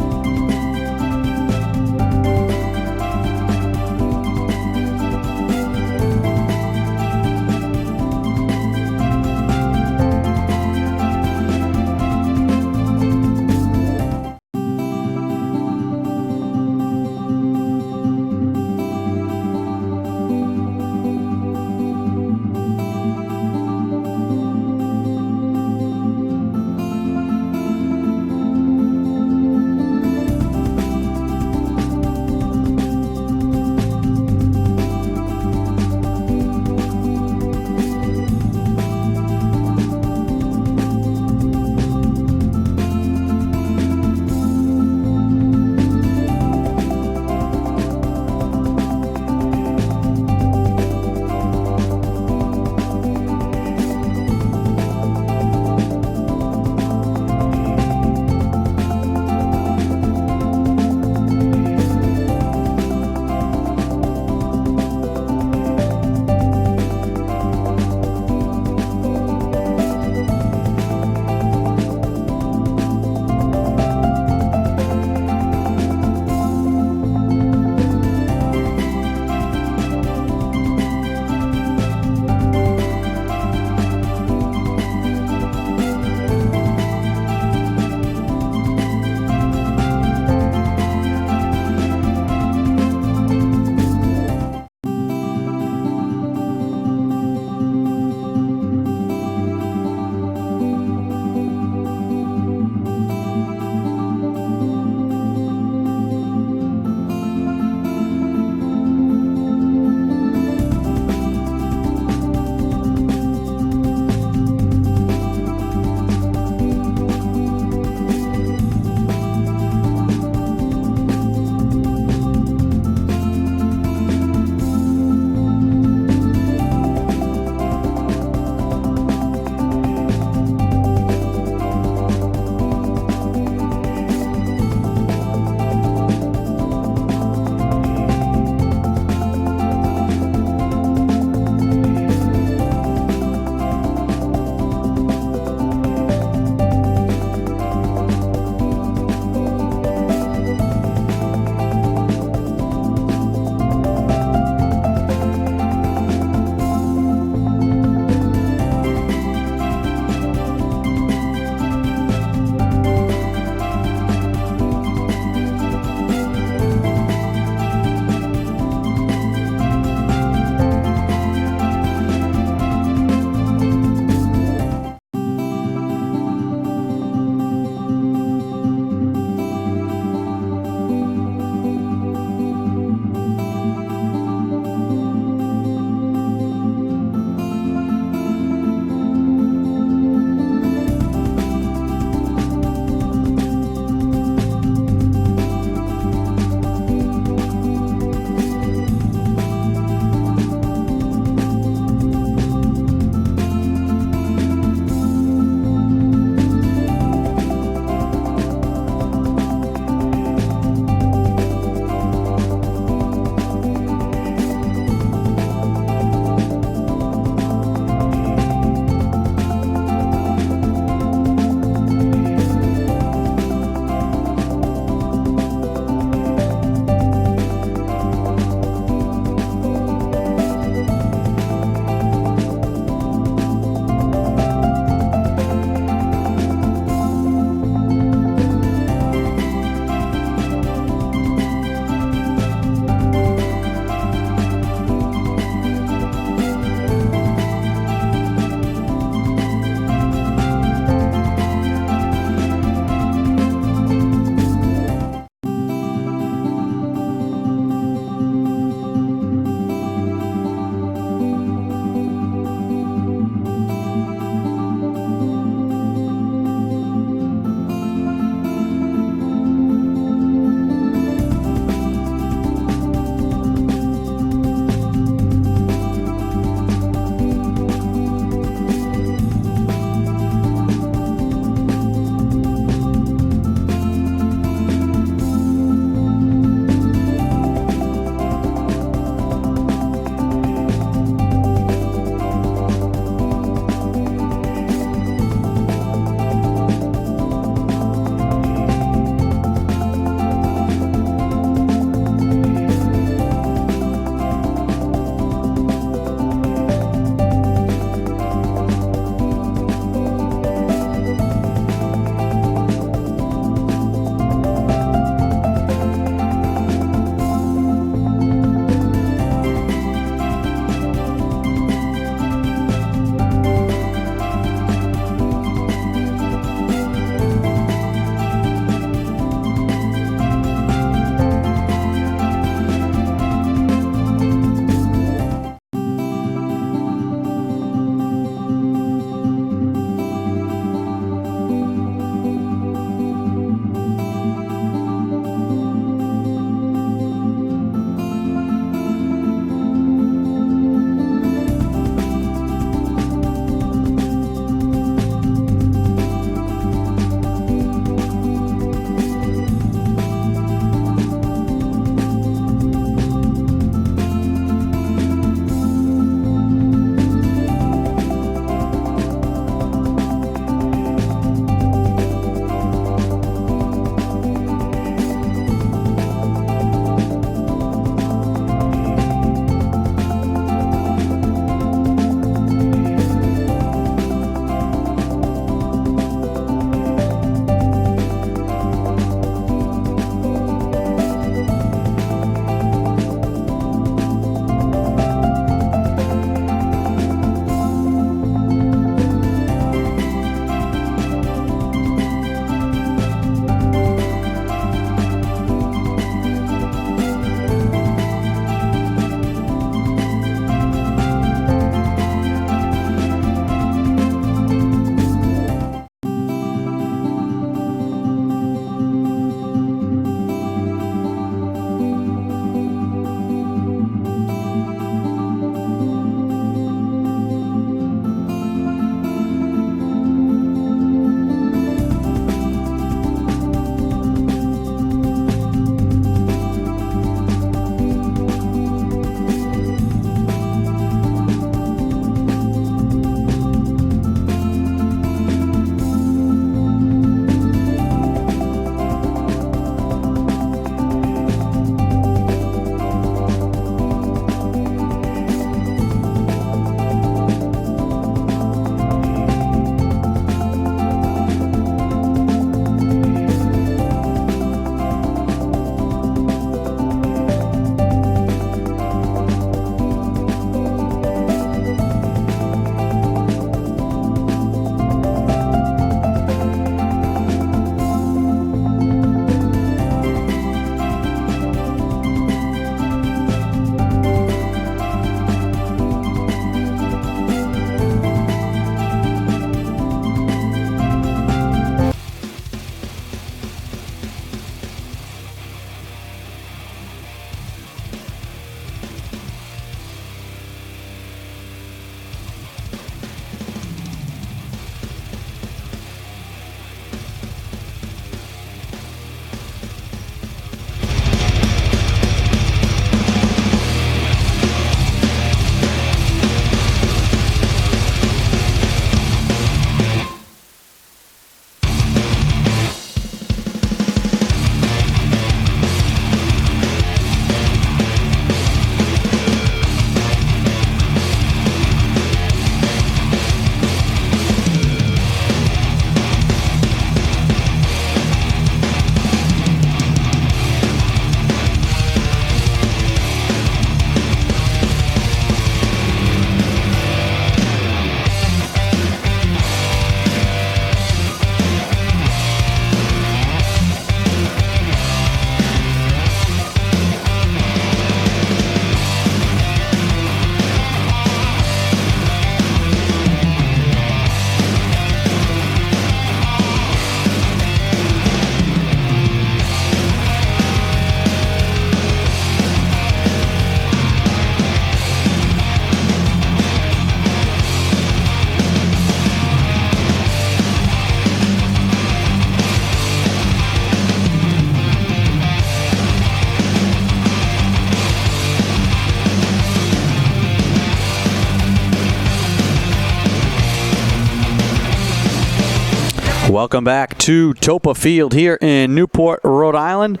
Welcome back to Toppa Field here in Newport, Rhode Island.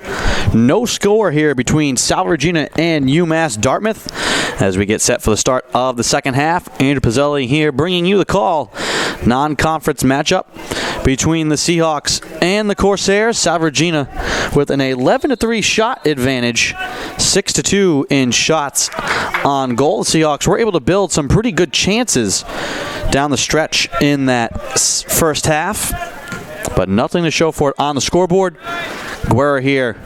No score here between Salve Regina and UMass Dartmouth as we get set for the start of the second half. Andrew Pizzelli here bringing you the call. Non-conference matchup between the Seahawks and the Corsairs. Salve Regina with an 11-3 shot advantage, 6-2 in shots on goal. The Seahawks were able to build some pretty good chances down the stretch in that first half, but nothing to show for it on the scoreboard. Guerra here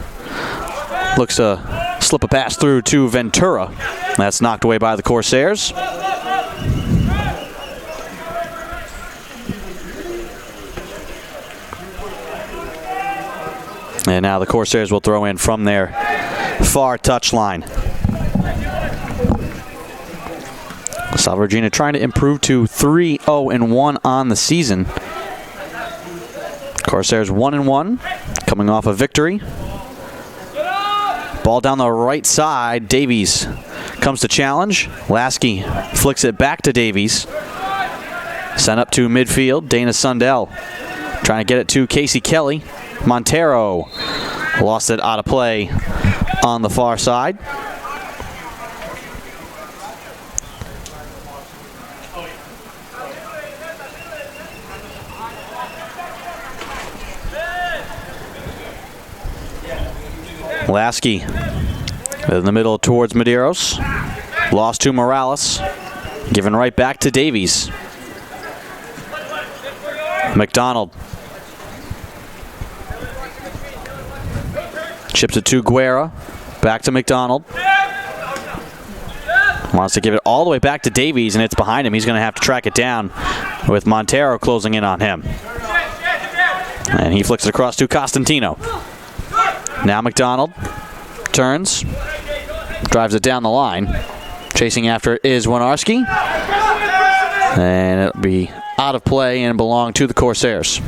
looks to slip a pass through to Ventura. That's knocked away by the Corsairs. And now the Corsairs will throw in from their far touchline. Salve Regina trying to improve to 3-0-1 on the season. Corsairs 1-1, coming off a victory. Ball down the right side. Davies comes to challenge. Lasky flicks it back to Davies. Sent up to midfield. Dana Sundell trying to get it to Casey Kelly. Montero lost it out of play on the far side. Lasky in the middle towards Medeiros. Lost to Morales. Given right back to Davies. McDonald. Chips it to Guerra. Back to McDonald. Wants to give it all the way back to Davies, and it's behind him. He's going to have to track it down with Montero closing in on him. And he flicks it across to Costantino. Now McDonald turns, drives it down the line. Chasing after it is Winarski. And it'll be out of play and belong to the Corsairs.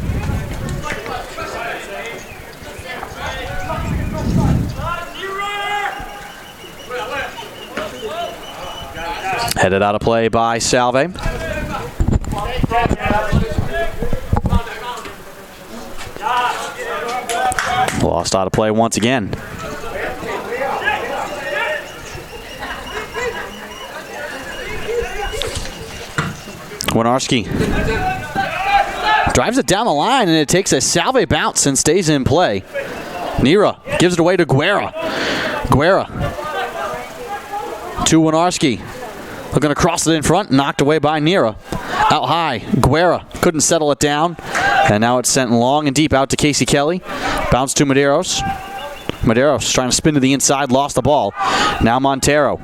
Headed out of play by Salve. Lost out of play once again. Winarski drives it down the line, and it takes a Salve bounce and stays in play. Nira gives it away to Guerra. Guerra to Winarski. Looking to cross it in front, knocked away by Nira. Out high, Guerra couldn't settle it down. And now it's sent long and deep out to Casey Kelly. Bounce to Medeiros. Medeiros trying to spin to the inside, lost the ball. Now Montero.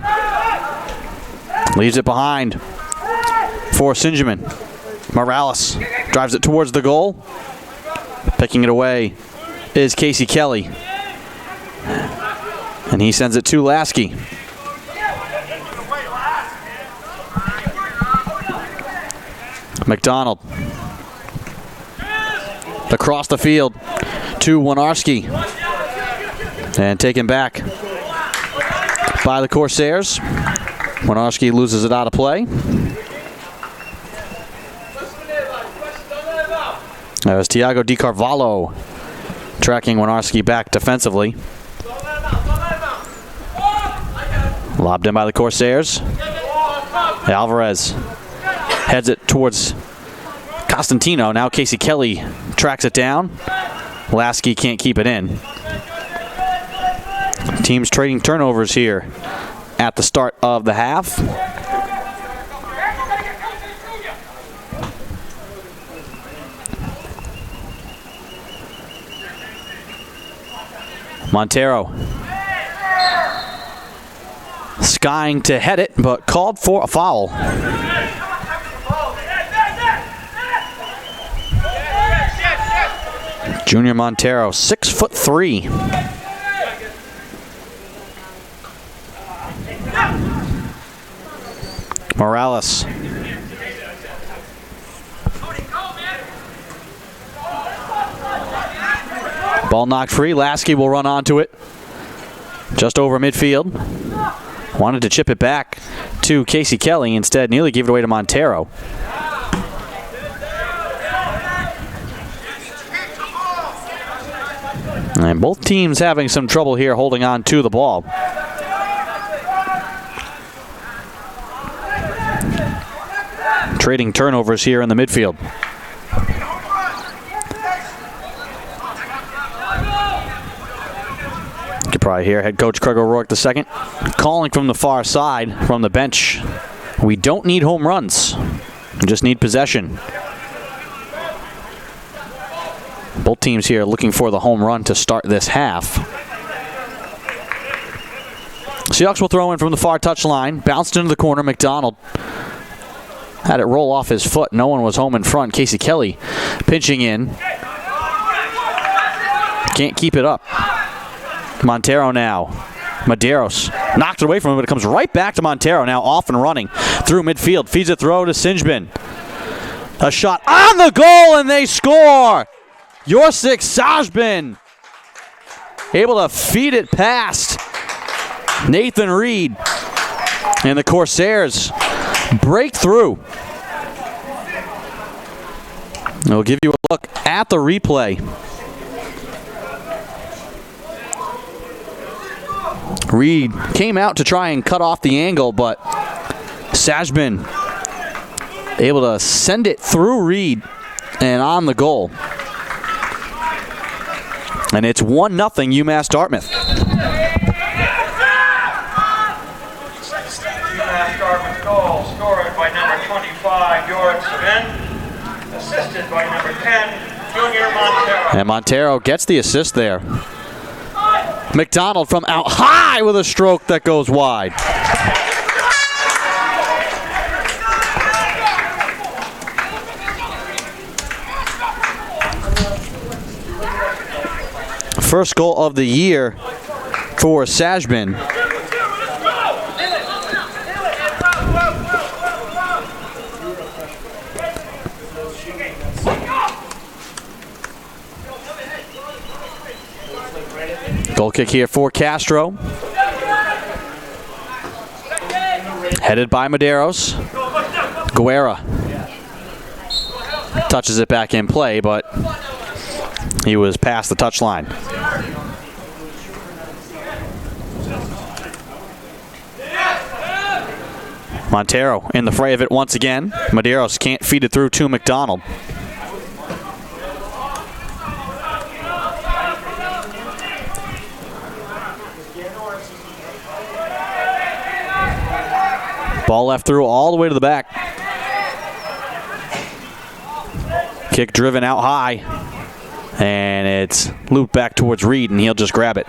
Leaves it behind for Sinjamin. Morales drives it towards the goal. Picking it away is Casey Kelly. And he sends it to Lasky. McDonald. Across the field to Winarski. And taken back by the Corsairs. Winarski loses it out of play. That was Tiago Di Carvalho tracking Winarski back defensively. Lobbed in by the Corsairs. Alvarez heads it towards Costantino. Now Casey Kelly tracks it down. Lasky can't keep it in. Teams trading turnovers here at the start of the half. Montero skying to head it, but called for a foul. Junior Montero, 6'3". Morales. Ball knocked free. Lasky will run onto it. Just over midfield. Wanted to chip it back to Casey Kelly. Instead, nearly gave it away to Montero. And both teams having some trouble here holding on to the ball. Trading turnovers here in the midfield. You could probably hear head coach Craig O'Rourke II calling from the far side from the bench. We don't need home runs. We just need possession. Both teams here looking for the home run to start this half. Seahawks will throw in from the far touchline. Bounced into the corner. McDonald had it roll off his foot. No one was home in front. Casey Kelly pinching in. Can't keep it up. Montero now. Medeiros knocked it away from him, but it comes right back to Montero. Now off and running through midfield. Feeds a throw to Sinjbin. A shot on the goal, and they score! Yorsik Sajbin able to feed it past Nathan Reed. And the Corsairs break through. We'll give you a look at the replay. Reed came out to try and cut off the angle, but Sajbin able to send it through Reed and on the goal. And it's 1-0 UMass Dartmouth. UMass Dartmouth goal scored by number 25, Yorik Savin, assisted by number 10, Junior Montero. And Montero gets the assist there. McDonald from out high with a stroke that goes wide. First goal of the year for Sajbin. Goal kick here for Castro. Headed by Medeiros. Guerra touches it back in play, but he was past the touchline. Montero in the fray of it once again. Medeiros can't feed it through to McDonald. Ball left through all the way to the back. Kick driven out high. And it's looped back towards Reed, and he'll just grab it.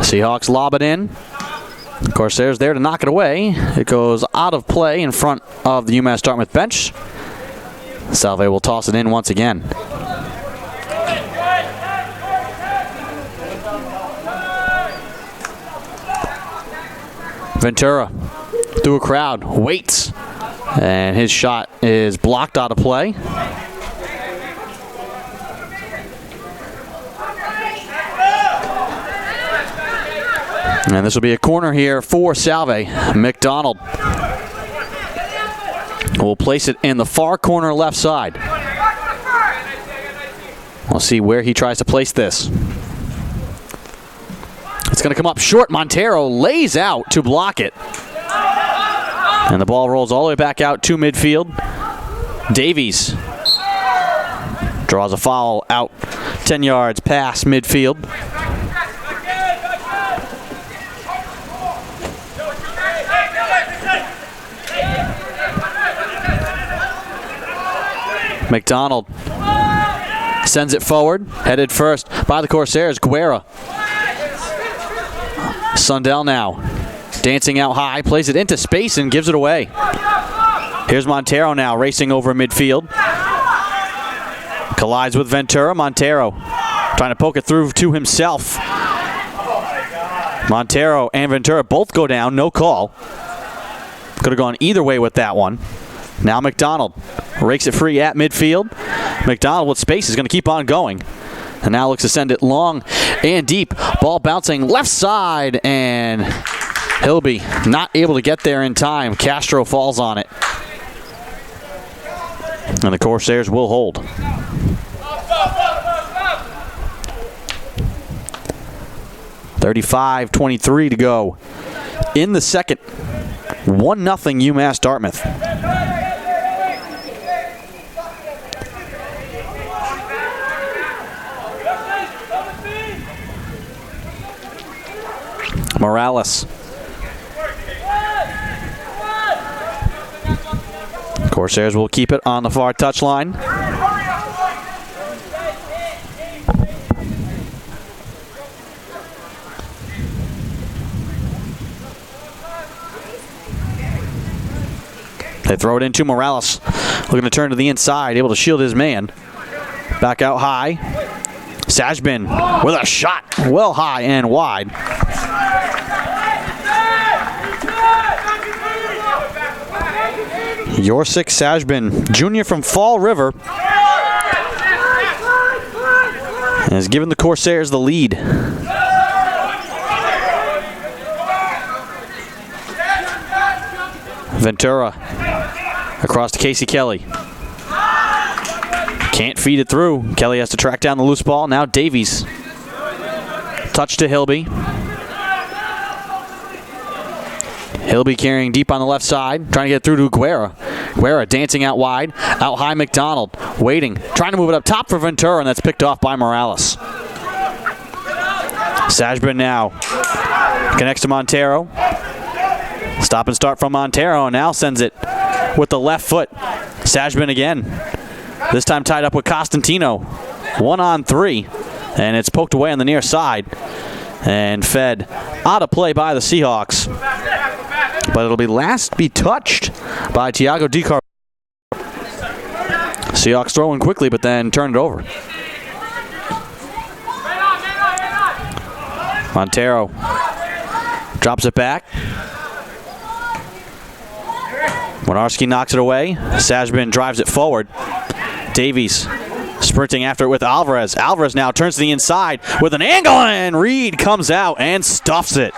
Seahawks lob it in. Corsairs there to knock it away. It goes out of play in front of the UMass Dartmouth bench. Salve will toss it in once again. Ventura through a crowd, waits, and his shot is blocked out of play. And this will be a corner here for Salve. McDonald will place it in the far corner left side. We'll see where he tries to place this. It's going to come up short. Montero lays out to block it. And the ball rolls all the way back out to midfield. Davies draws a foul out 10 yards past midfield. McDonald sends it forward, headed first by the Corsairs. Guerra. Sundell now dancing out high, plays it into space and gives it away. Here's Montero now racing over midfield. Collides with Ventura. Montero Trying to poke it through to himself. Montero and Ventura both go down, no call. Could have gone either way with that one. Now McDonald rakes it free at midfield. McDonald with space is going to keep on going. And now looks to send it long and deep. Ball bouncing left side, and Hilby not able to get there in time. Castro falls on it. And the Corsairs will hold. .35-23 to go in the second. 1-0 UMass Dartmouth. Morales. Corsairs will keep it on the far touchline. They throw it into Morales. Looking to turn to the inside, able to shield his man. Back out high. Sajbin with a shot well high and wide. Yorsik Sajbin, junior from Fall River, has given the Corsairs the lead. Ventura across to Casey Kelly. Can't feed it through. Kelly has to track down the loose ball. Now Davies. Touch to Hilby. Hilby carrying deep on the left side. Trying to get through to Guerra. Guerra dancing out wide. Out high McDonald. Waiting. Trying to move it up top for Ventura, and that's picked off by Morales. Sajbin now connects to Montero. Stop and start from Montero, and now sends it with the left foot. Sajbin again. This time tied up with Costantino. 1-on-3. And it's poked away on the near side. And fed out of play by the Seahawks. But it'll be touched by Tiago DiCar. Seahawks throwing quickly, but then turn it over. Montero drops it back. Winarski knocks it away. Sajbin drives it forward. Davies sprinting after it with Alvarez. Alvarez now turns to the inside with an angle, and Reed comes out and stuffs it.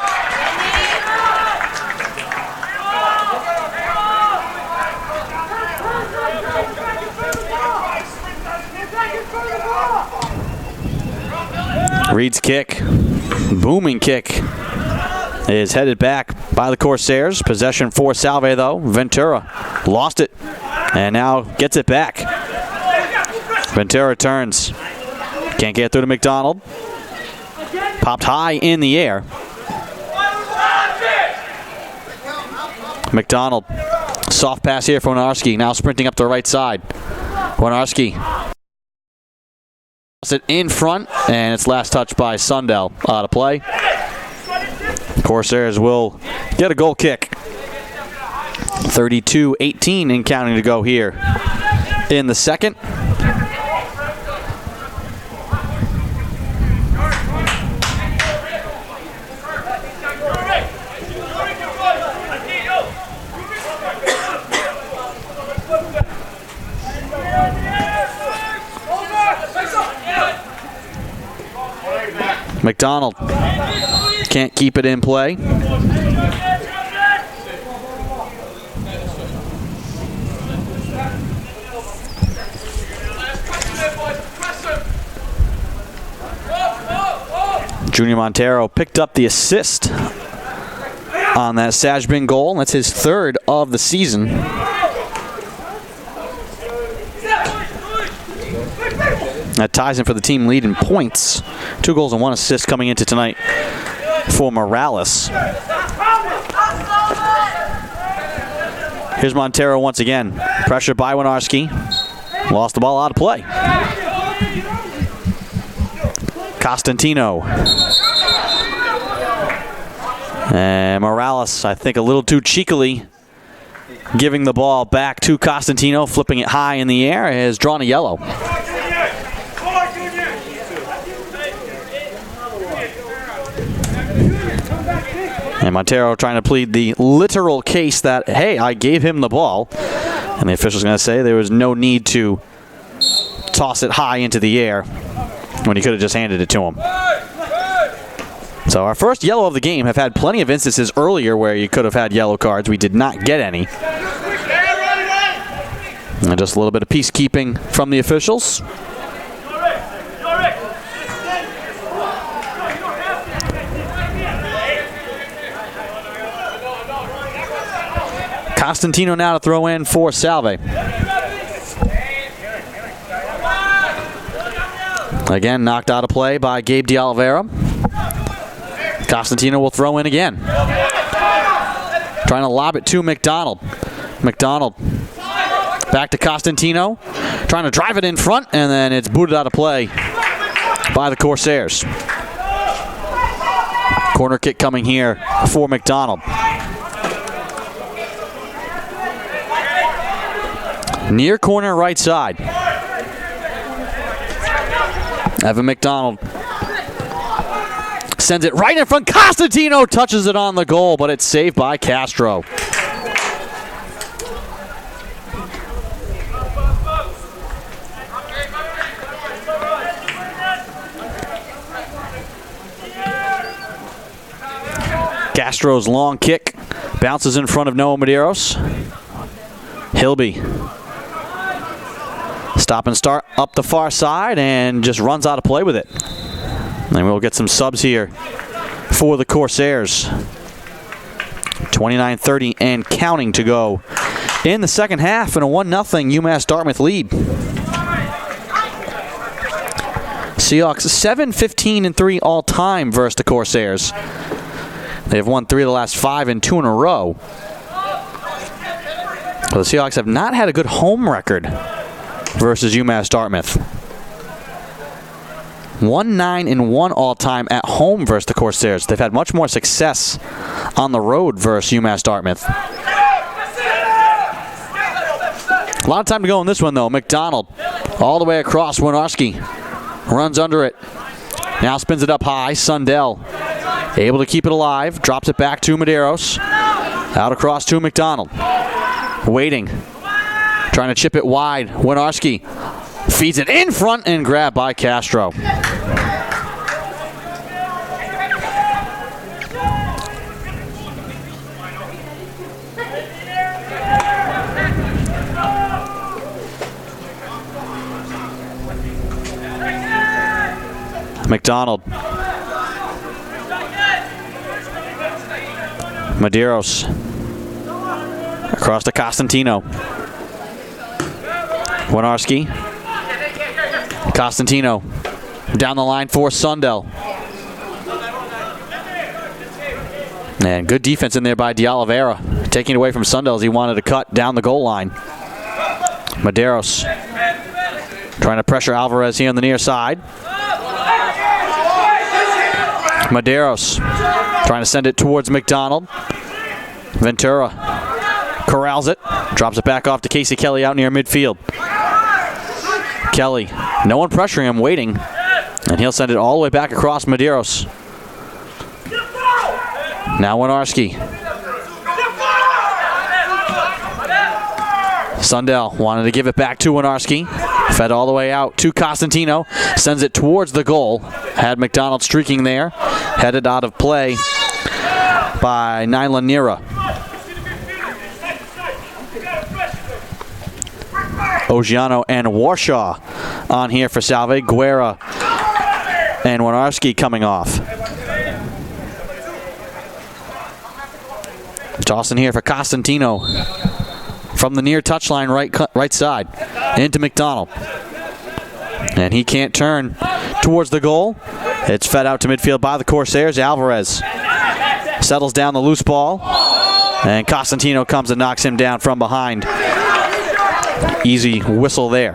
Reed's kick, booming kick, is headed back by the Corsairs. Possession for Salve, though. Ventura lost it and now gets it back. Ventura turns. Can't get through to McDonald. Popped high in the air. McDonald. Soft pass here for Winarski. Now sprinting up the right side. Winarski. It in front, and it's last touched by Sundell. Out of play. Corsairs will get a goal kick. 32-18 and counting to go here in the second. McDonald can't keep it in play. Junior Montero picked up the assist on that Sajbin goal. That's his third of the season. That ties him for the team lead in points. 2 goals and 1 assist coming into tonight for Morales. Here's Montero once again. Pressure by Winarski. Lost the ball out of play. Costantino. And Morales, I think a little too cheekily, giving the ball back to Costantino, flipping it high in the air, has drawn a yellow. And Montero trying to plead the literal case that, hey, I gave him the ball. And the official's going to say there was no need to toss it high into the air when he could have just handed it to him. So our first yellow of the game. Have had plenty of instances earlier where you could have had yellow cards. We did not get any. And just a little bit of peacekeeping from the officials. Costantino now to throw in for Salve. Again, knocked out of play by Gabe D'Oliveira. Costantino will throw in again. Trying to lob it to McDonald. McDonald back to Costantino. Trying to drive it in front, and then it's booted out of play by the Corsairs. Corner kick coming here for McDonald. Near corner right side. Evan McDonald sends it right in front. Costantino touches it on the goal, but it's saved by Castro. Castro's long kick bounces in front of Noah Medeiros. Hilby. Stop and start up the far side and just runs out of play with it. And we'll get some subs here for the Corsairs. 29:30 and counting to go in the second half, and a 1-0 UMass Dartmouth lead. Seahawks 7-15-3 all time versus the Corsairs. They have won 3 of the last 5 and 2 in a row. But the Seahawks have not had a good home record versus UMass Dartmouth. 1-9-1 all-time at home versus the Corsairs. They've had much more success on the road versus UMass Dartmouth. A lot of time to go in this one, though. McDonald all the way across. Winarski runs under it. Now spins it up high. Sundell able to keep it alive. Drops it back to Medeiros. Out across to McDonald. Waiting. Trying to chip it wide. Winarski feeds it in front and grabbed by Castro. McDonald. Medeiros. Across to Costantino. Winarski. Costantino. Down the line for Sundell. And good defense in there by D'Oliveira. Taking it away from Sundell as he wanted to cut down the goal line. Medeiros. Trying to pressure Alvarez here on the near side. Medeiros trying to send it towards McDonald. Ventura corrals it. Drops it back off to Casey Kelly out near midfield. Kelly, no one pressuring him, waiting. And he'll send it all the way back across Medeiros. Now Winarski. Sundell wanted to give it back to Winarski. Fed all the way out to Costantino. Sends it towards the goal. Had McDonald streaking there. Headed out of play by Nyla Nira. Ogiano and Warshaw on here for Salve. Guerra and Winarski coming off. Tossing here for Costantino from the near touchline right side into McDonald. And he can't turn towards the goal. It's fed out to midfield by the Corsairs. Alvarez settles down the loose ball. And Costantino comes and knocks him down from behind. Easy whistle there.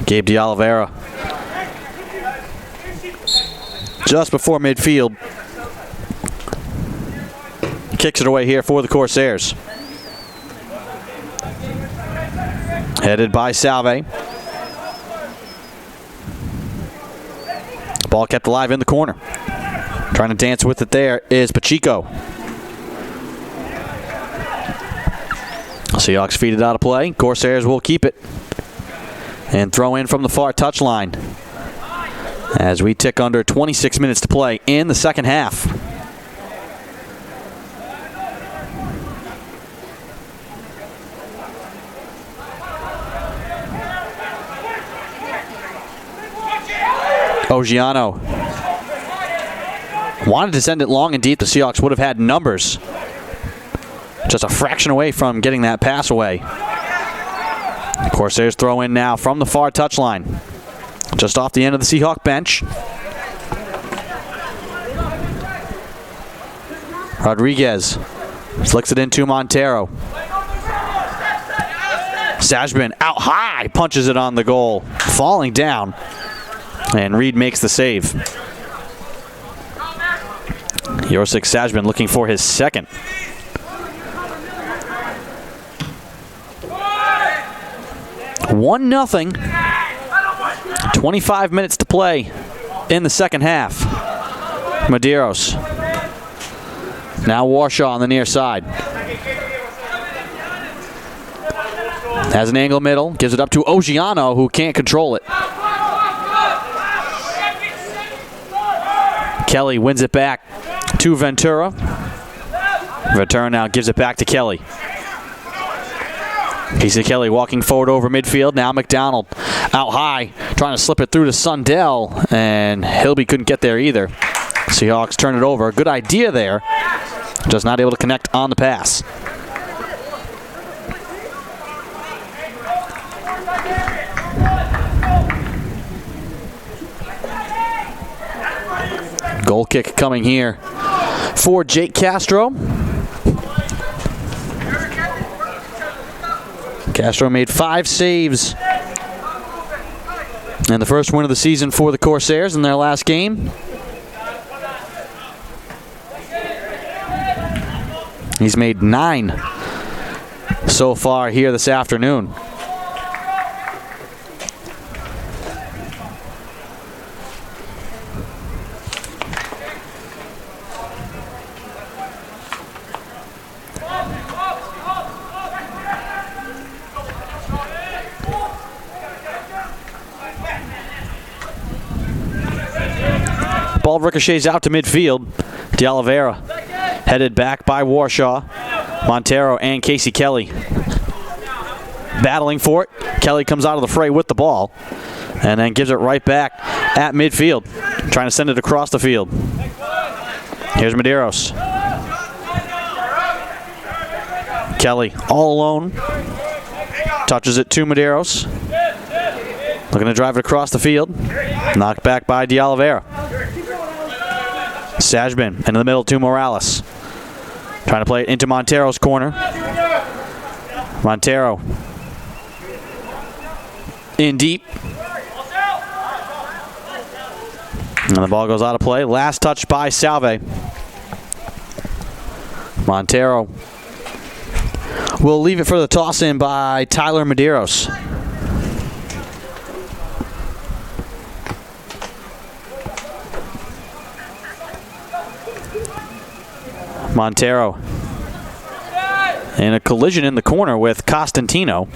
Gabe D'Oliveira. Just before midfield. Kicks it away here for the Corsairs. Headed by Salve. Ball kept alive in the corner. Trying to dance with it there is Pacheco. Seahawks feed it out of play. Corsairs will keep it. And throw in from the far touchline. As we tick under 26 minutes to play in the second half. Ogiano wanted to send it long and deep. The Seahawks would have had numbers. Just a fraction away from getting that pass away. Corsairs throw in now from the far touchline. Just off the end of the Seahawk bench. Rodriguez flicks it into Montero. Sajbin out high, punches it on the goal. Falling down. And Reed makes the save. Yorsik Sajbin looking for his second. One nothing. 25 minutes to play in the second half. Medeiros. Now Warshaw on the near side. Has an angle middle. Gives it up to Ogiano, who can't control it. Kelly wins it back to Ventura. Ventura now gives it back to Kelly. Casey Kelly walking forward over midfield. Now McDonald out high, trying to slip it through to Sundell, and Hilby couldn't get there either. Seahawks turn it over. Good idea there. Just not able to connect on the pass. Goal kick coming here for Jake Castro. Castro made 5 saves and the first win of the season for the Corsairs in their last game. He's made 9 so far here this afternoon. Ball ricochets out to midfield. De Oliveira headed back by Warshaw. Montero and Casey Kelly battling for it. Kelly comes out of the fray with the ball and then gives it right back at midfield, trying to send it across the field. Here's Medeiros. Kelly all alone. Touches it to Medeiros. Looking to drive it across the field. Knocked back by De Oliveira. Sajbin into the middle to Morales. Trying to play it into Montero's corner. Montero in deep. And the ball goes out of play. Last touch by Salve. Montero will leave it for the toss in by Tyler Medeiros. Montero in a collision in the corner with Costantino.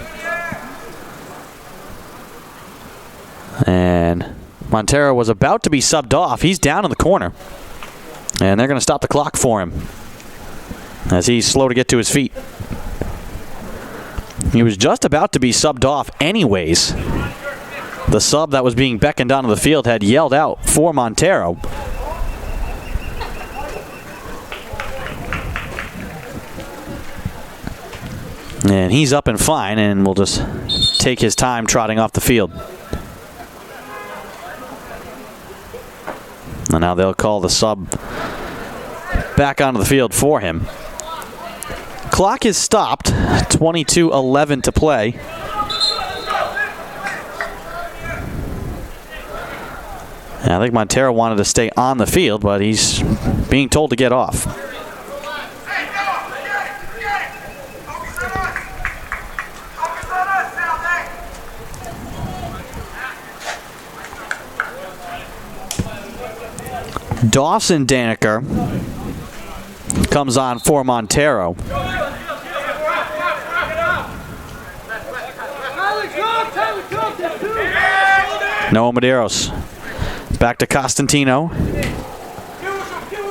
And Montero was about to be subbed off. He's down in the corner. And they're going to stop the clock for him as he's slow to get to his feet. He was just about to be subbed off anyways. The sub that was being beckoned onto the field had yelled out for Montero. And he's up and fine, and will just take his time trotting off the field. And now they'll call the sub back onto the field for him. Clock is stopped. 22:11 to play. And I think Montero wanted to stay on the field, but he's being told to get off. Dawson Daniker comes on for Montero. Noah Medeiros. Back to Costantino.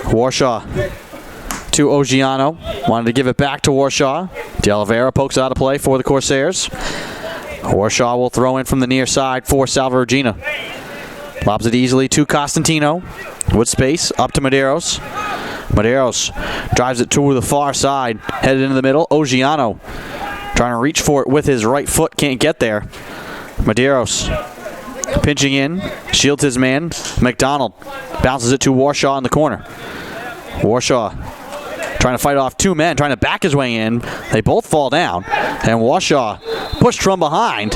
Warshaw to Ogiano. Wanted to give it back to Warshaw. De Oliveira pokes out of play for the Corsairs. Warshaw will throw in from the near side for Salve Regina. Lobs it easily to Costantino. With space, up to Medeiros. Medeiros drives it to the far side, headed into the middle. Ogiano trying to reach for it with his right foot, can't get there. Medeiros pinching in, shields his man. McDonald bounces it to Warshaw in the corner. Warshaw trying to fight off two men, trying to back his way in. They both fall down, and Warshaw pushed from behind.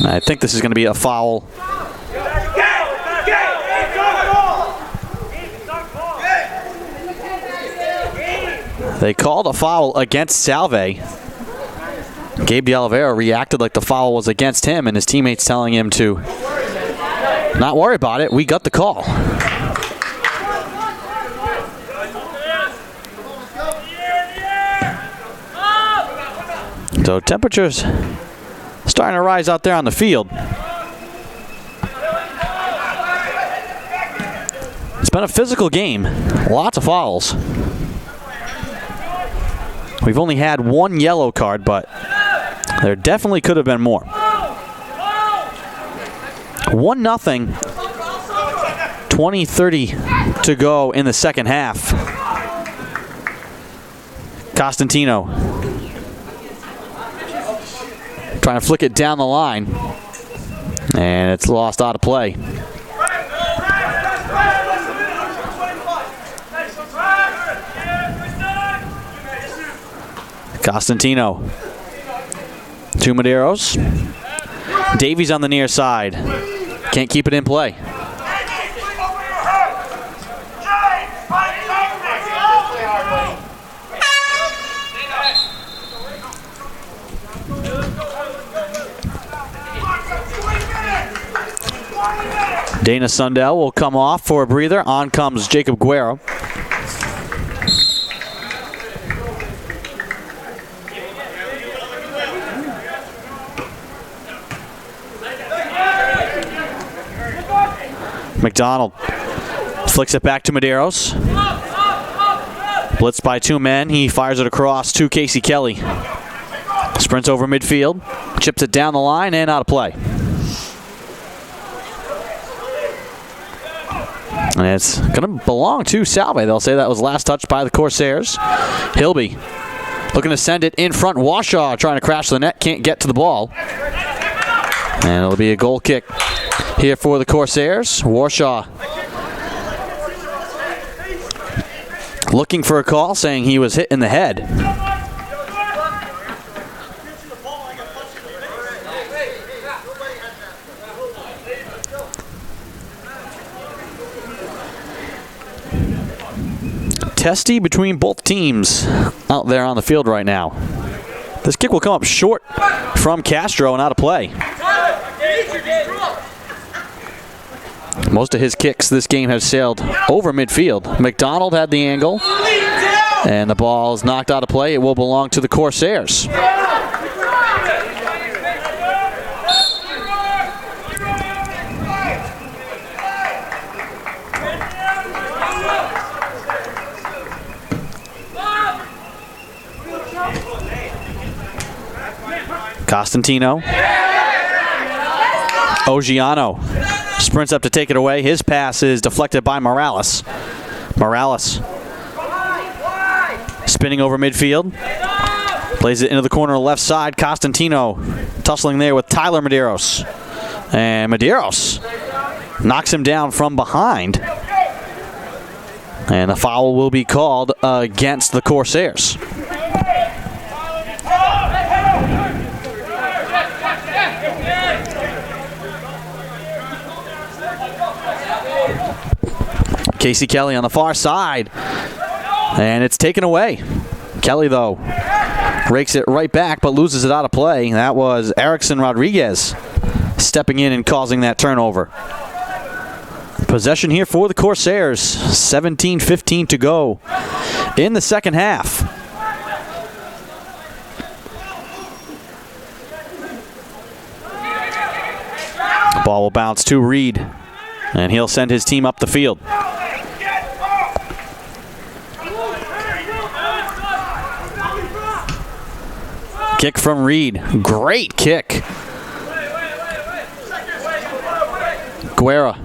I think this is going to be a foul. They called a foul against Salve. Gabe De Oliveira reacted like the foul was against him, and his teammates telling him to not worry about it. We got the call. So temperatures starting to rise out there on the field. It's been a physical game. Lots of fouls. We've only had one yellow card, but there definitely could have been more. 1-0. 20-30 to go in the second half. Costantino trying to flick it down the line, and it's lost out of play. Costantino to Medeiros. Davies on the near side. Can't keep it in play. Dana Sundell will come off for a breather. On comes Jacob Guerrero. McDonald flicks it back to Medeiros. Blitzed by two men. He fires it across to Casey Kelly. Sprints over midfield. Chips it down the line and out of play. And it's going to belong to Salve. They'll say that was last touched by the Corsairs. Hilby looking to send it in front. Washaw trying to crash the net. Can't get to the ball. And it'll be a goal kick here for the Corsairs. Warshaw looking for a call, saying he was hit in the head. Testy between both teams out there on the field right now. This kick will come up short from Castro and out of play. Most of his kicks this game have sailed over midfield. McDonald had the angle, and the ball is knocked out of play. It will belong to the Corsairs. Costantino. Ogiano sprints up to take it away. His pass is deflected by Morales. Morales spinning over midfield. Plays it into the corner left side. Costantino tussling there with Tyler Medeiros. And Medeiros knocks him down from behind. And a foul will be called against the Corsairs. Casey Kelly on the far side, and it's taken away. Kelly, though, rakes it right back, but loses it out of play. That was Erickson Rodriguez stepping in and causing that turnover. Possession here for the Corsairs. 17:15 to go in the second half. The ball will bounce to Reed, and he'll send his team up the field. Kick from Reed. Great kick. Guerra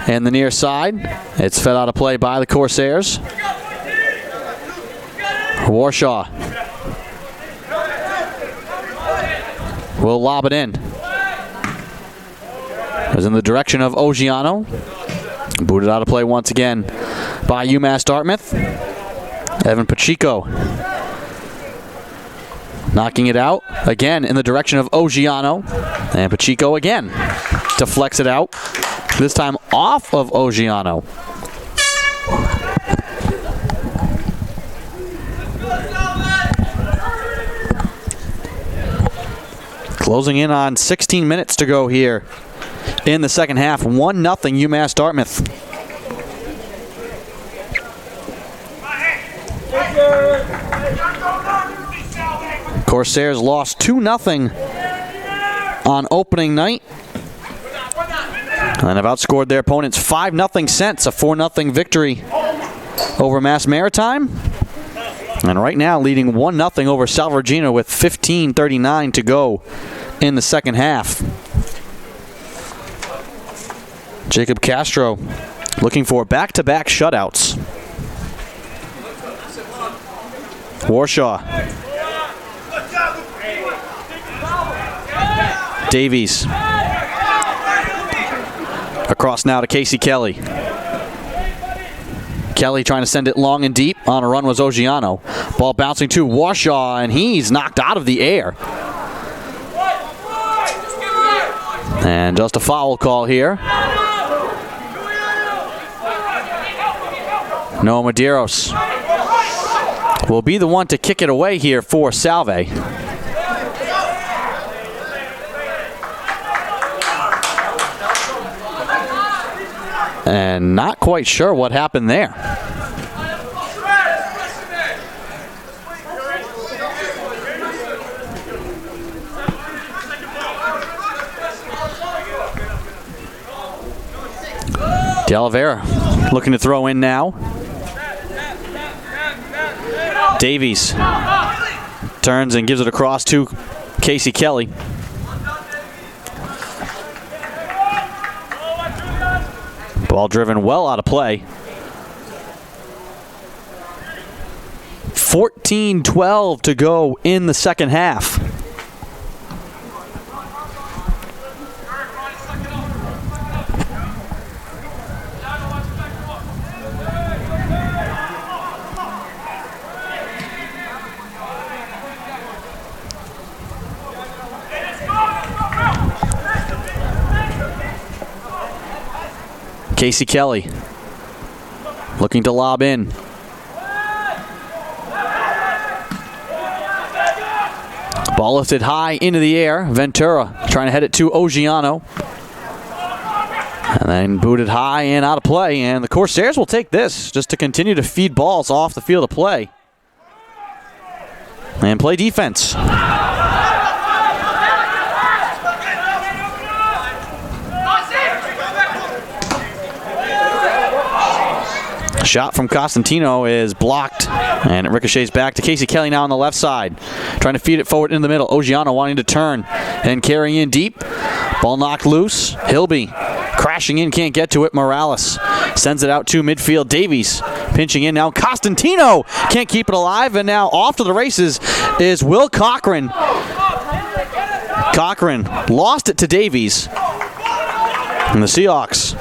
in the near side. It's fed out of play by the Corsairs. Warshaw will lob it in. It was in the direction of Ogiano. Booted out of play once again by UMass Dartmouth. Evan Pacheco knocking it out again in the direction of Ogiano. And Pacheco again deflects it out. This time off of Ogiano. Closing in on 16 minutes to go here in the second half. 1-0 UMass Dartmouth. Corsairs lost 2-0 on opening night. And have outscored their opponents 5-0 since a 4-0 victory over Mass Maritime. And right now leading 1-0 over Salve Regina with 15:39 to go in the second half. Jacob Castro looking for back-to-back shutouts. Warshaw. Davies. Across now to Casey Kelly. Kelly trying to send it long and deep. On a run was Ogiano. Ball bouncing to Warshaw, and he's knocked out of the air. And just a foul call here. Noah Medeiros will be the one to kick it away here for Salve. And not quite sure what happened there. De Oliveira looking to throw in now. Davies turns and gives it across to Casey Kelly. Ball driven well out of play. 14-12 to go in the second half. Casey Kelly looking to lob in. Ball lifted high into the air. Ventura trying to head it to Ogiano. And then booted high and out of play. And the Corsairs will take this just to continue to feed balls off the field of play. And play defense. Shot from Costantino is blocked, and it ricochets back to Casey Kelly now on the left side. Trying to feed it forward in the middle. Ogiano wanting to turn and carrying in deep. Ball knocked loose. Hilby crashing in, can't get to it. Morales sends it out to midfield. Davies pinching in now. Costantino can't keep it alive, and now off to the races is Will Cochran. Cochran lost it to Davies. And the Seahawks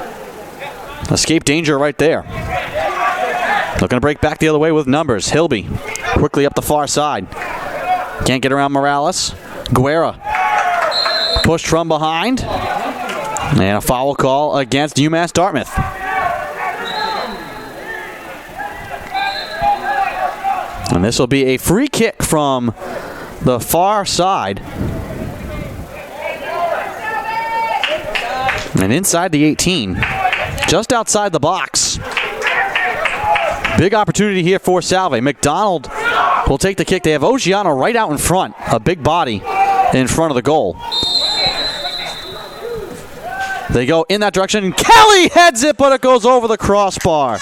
escape danger right there. Looking to break back the other way with numbers. Hilby quickly up the far side. Can't get around Morales. Guerra pushed from behind. And a foul call against UMass Dartmouth. And this will be a free kick from the far side. And inside the 18, just outside the box. Big opportunity here for Salve. McDonald will take the kick. They have Ogiano right out in front, a big body in front of the goal. They go in that direction, and Kelly heads it, but it goes over the crossbar.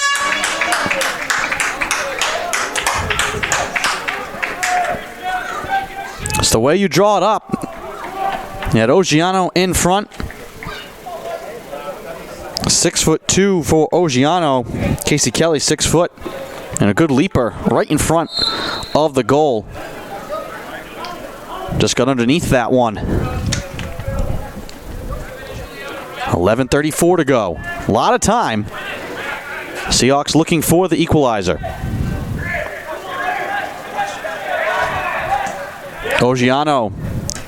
It's the way you draw it up. You had Ogiano in front. 6'2" for Ogiano. Casey Kelly, 6 foot. And a good leaper right in front of the goal. Just got underneath that one. 11:34 to go. A lot of time. Seahawks looking for the equalizer. Ogiano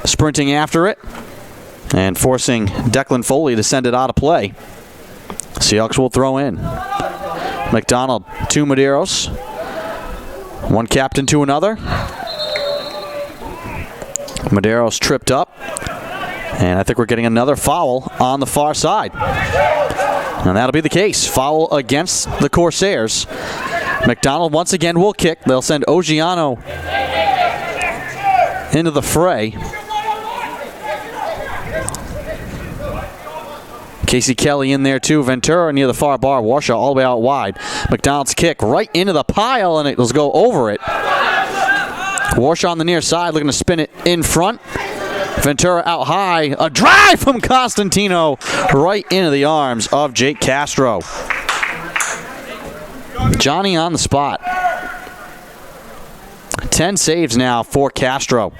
sprinting after it and forcing Declan Foley to send it out of play. Seahawks will throw in. McDonald to Medeiros. One captain to another. Medeiros tripped up. And I think we're getting another foul on the far side. And that'll be the case. Foul against the Corsairs. McDonald once again will kick. They'll send Ogiano into the fray. Casey Kelly in there too. Ventura near the far bar. Warshaw all the way out wide. McDonald's kick right into the pile, and it will go over it. Warshaw on the near side looking to spin it in front. Ventura out high. A drive from Costantino right into the arms of Jake Castro. Johnny on the spot. 10 saves now for Castro.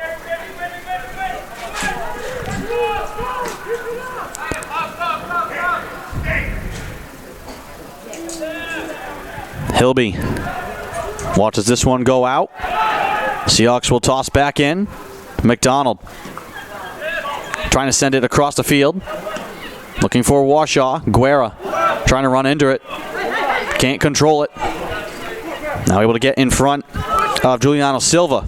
Hilby watches this one go out. Seahawks will toss back in. McDonald trying to send it across the field. Looking for Warshaw. Guerra trying to run into it. Can't control it. Now able to get in front of Juliano Silva.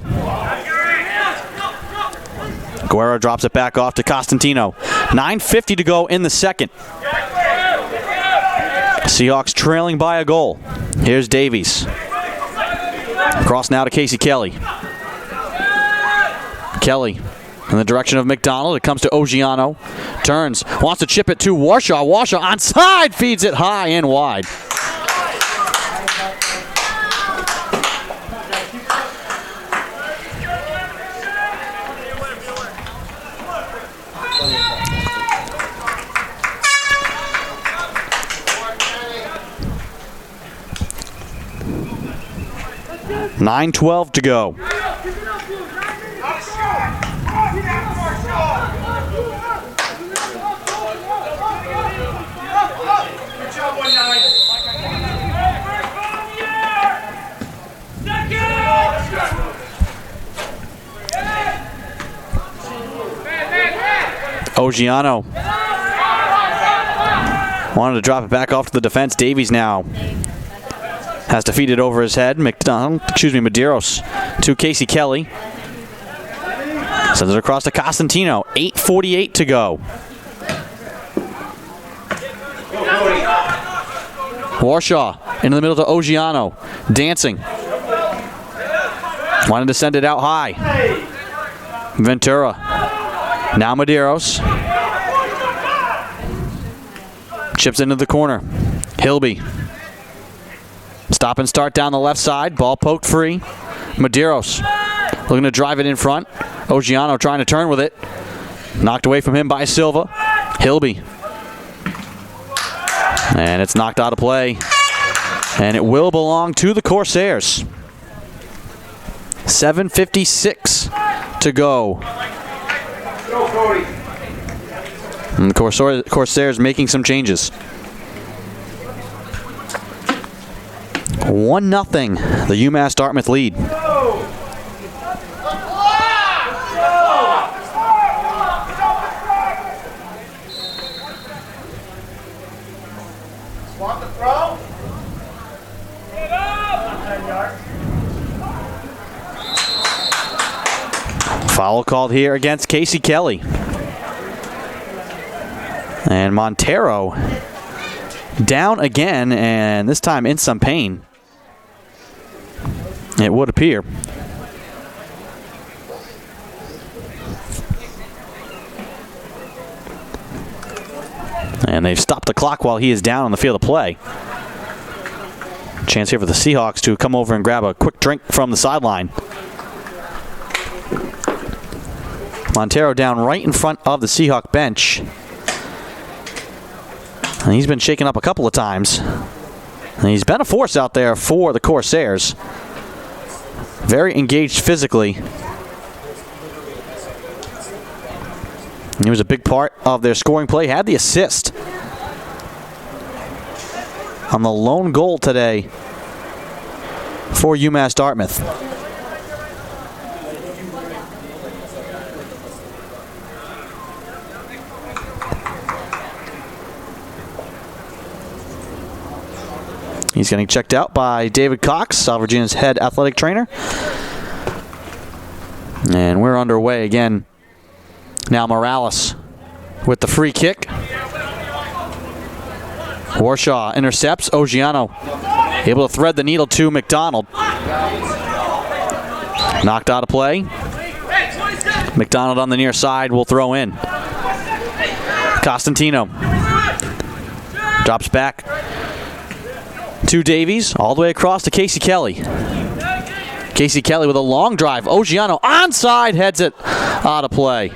Guerra drops it back off to Costantino. 9:50 to go in the second. Seahawks trailing by a goal. Here's Davies. Cross now to Casey Kelly. Kelly in the direction of McDonald. It comes to Ogiano. Turns. Wants to chip it to Warshaw. Warshaw onside. Feeds it high and wide. $9:12 to go. Ogiano wanted to drop it back off to the defense. Davies now has to feed it over his head. Medeiros to Casey Kelly. Sends it across to Costantino. 8:48 to go. Warshaw into the middle to Ogiano. Dancing. Wanted to send it out high. Ventura. Now Medeiros. Chips into the corner. Hilby. Stop and start down the left side. Ball poked free. Medeiros looking to drive it in front. Ogiano trying to turn with it. Knocked away from him by Silva. Hilby. And it's knocked out of play. And it will belong to the Corsairs. 7:56 to go. And the Corsairs making some changes. 1-0, the UMass Dartmouth lead. Foul called here against Casey Kelly. And Montero down again, and this time in some pain, it would appear. And they've stopped the clock while he is down on the field of play. Chance here for the Seahawks to come over and grab a quick drink from the sideline. Montero down right in front of the Seahawk bench. And he's been shaken up a couple of times. And he's been a force out there for the Corsairs. Very engaged physically. He was a big part of their scoring play. Had the assist on the lone goal today for UMass Dartmouth. He's getting checked out by David Cox, Salve Regina's head athletic trainer. And we're underway again. Now Morales with the free kick. Warshaw intercepts. Ogiano able to thread the needle to McDonald. Knocked out of play. McDonald on the near side will throw in. Costantino drops back to Davies, all the way across to Casey Kelly. Casey Kelly with a long drive. Ogiano onside, heads it out of play.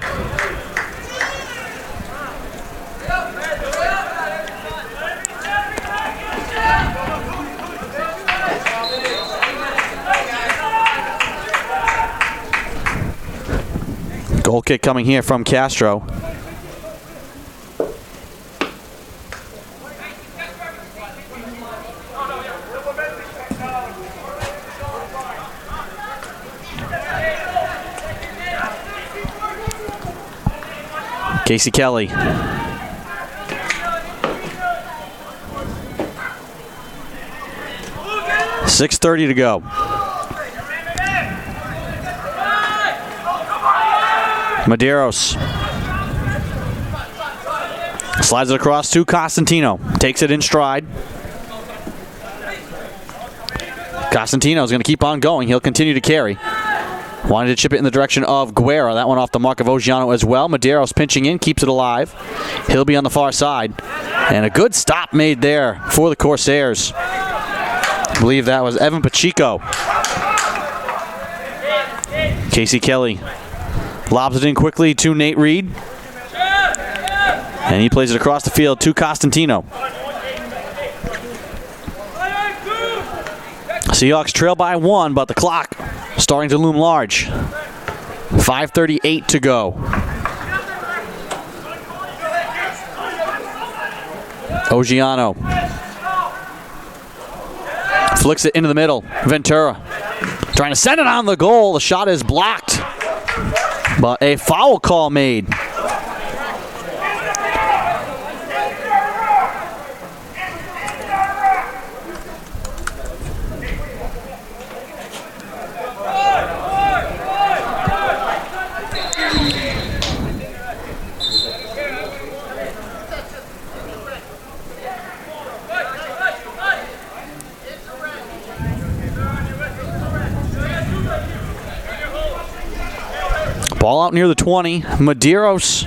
Goal kick coming here from Castro. Casey Kelly. .6:30 to go. Medeiros slides it across to Costantino. Takes it in stride. Costantino is going to keep on going. He'll continue to carry. Wanted to chip it in the direction of Guerra. That one off the mark of Ogiano as well. Medeiros pinching in, keeps it alive. He'll be on the far side. And a good stop made there for the Corsairs. I believe that was Evan Pacheco. Casey Kelly lobs it in quickly to Nate Reed. And he plays it across the field to Costantino. Seahawks trail by 1, but the clock starting to loom large. 5:38 to go. Ogiano flicks it into the middle. Ventura trying to send it on the goal. The shot is blocked, but a foul call made. Ball out near the 20. Medeiros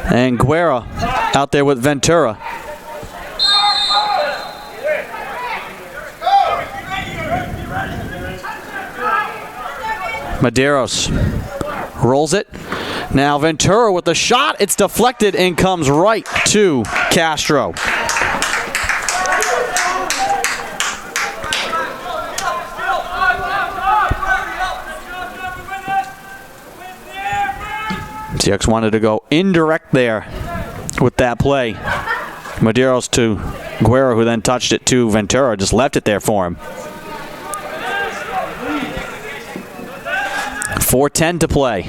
and Guerra out there with Ventura. Medeiros rolls it. Now Ventura with the shot. It's deflected and comes right to Castro. Seahawks wanted to go indirect there with that play. Medeiros to Guerra, who then touched it to Ventura, just left it there for him. 4:10 to play.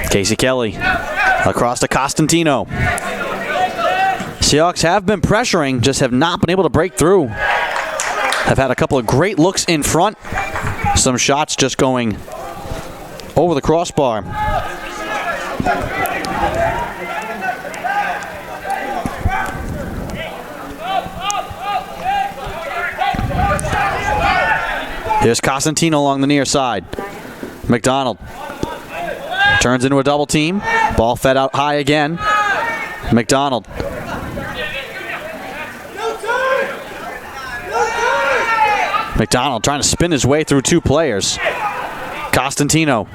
Casey Kelly across to Costantino. Seahawks have been pressuring, just have not been able to break through. Have had a couple of great looks in front. Some shots just going over the crossbar. Here's Costantino along the near side. McDonald turns into a double team. Ball fed out high again. McDonald. McDonald trying to spin his way through two players. Costantino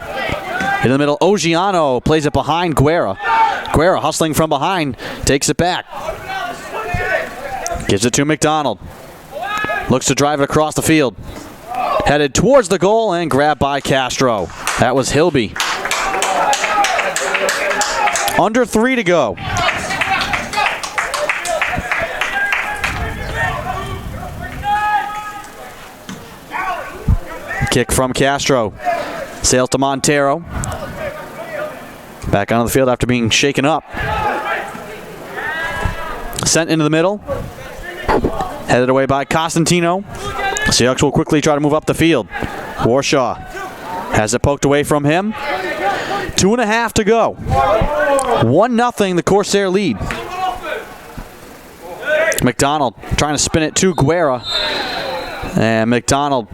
in the middle. Ogiano plays it behind Guerra. Guerra hustling from behind, takes it back. Gives it to McDonald. Looks to drive it across the field. Headed towards the goal and grabbed by Castro. That was Hilby. Under 3 to go. Kick from Castro. Sails to Montero. Back onto the field after being shaken up. Sent into the middle. Headed away by Costantino. Seahawks will quickly try to move up the field. Warshaw has it poked away from him. 2.5 to go. 1-0 the Corsair lead. McDonald trying to spin it to Guerra. And McDonald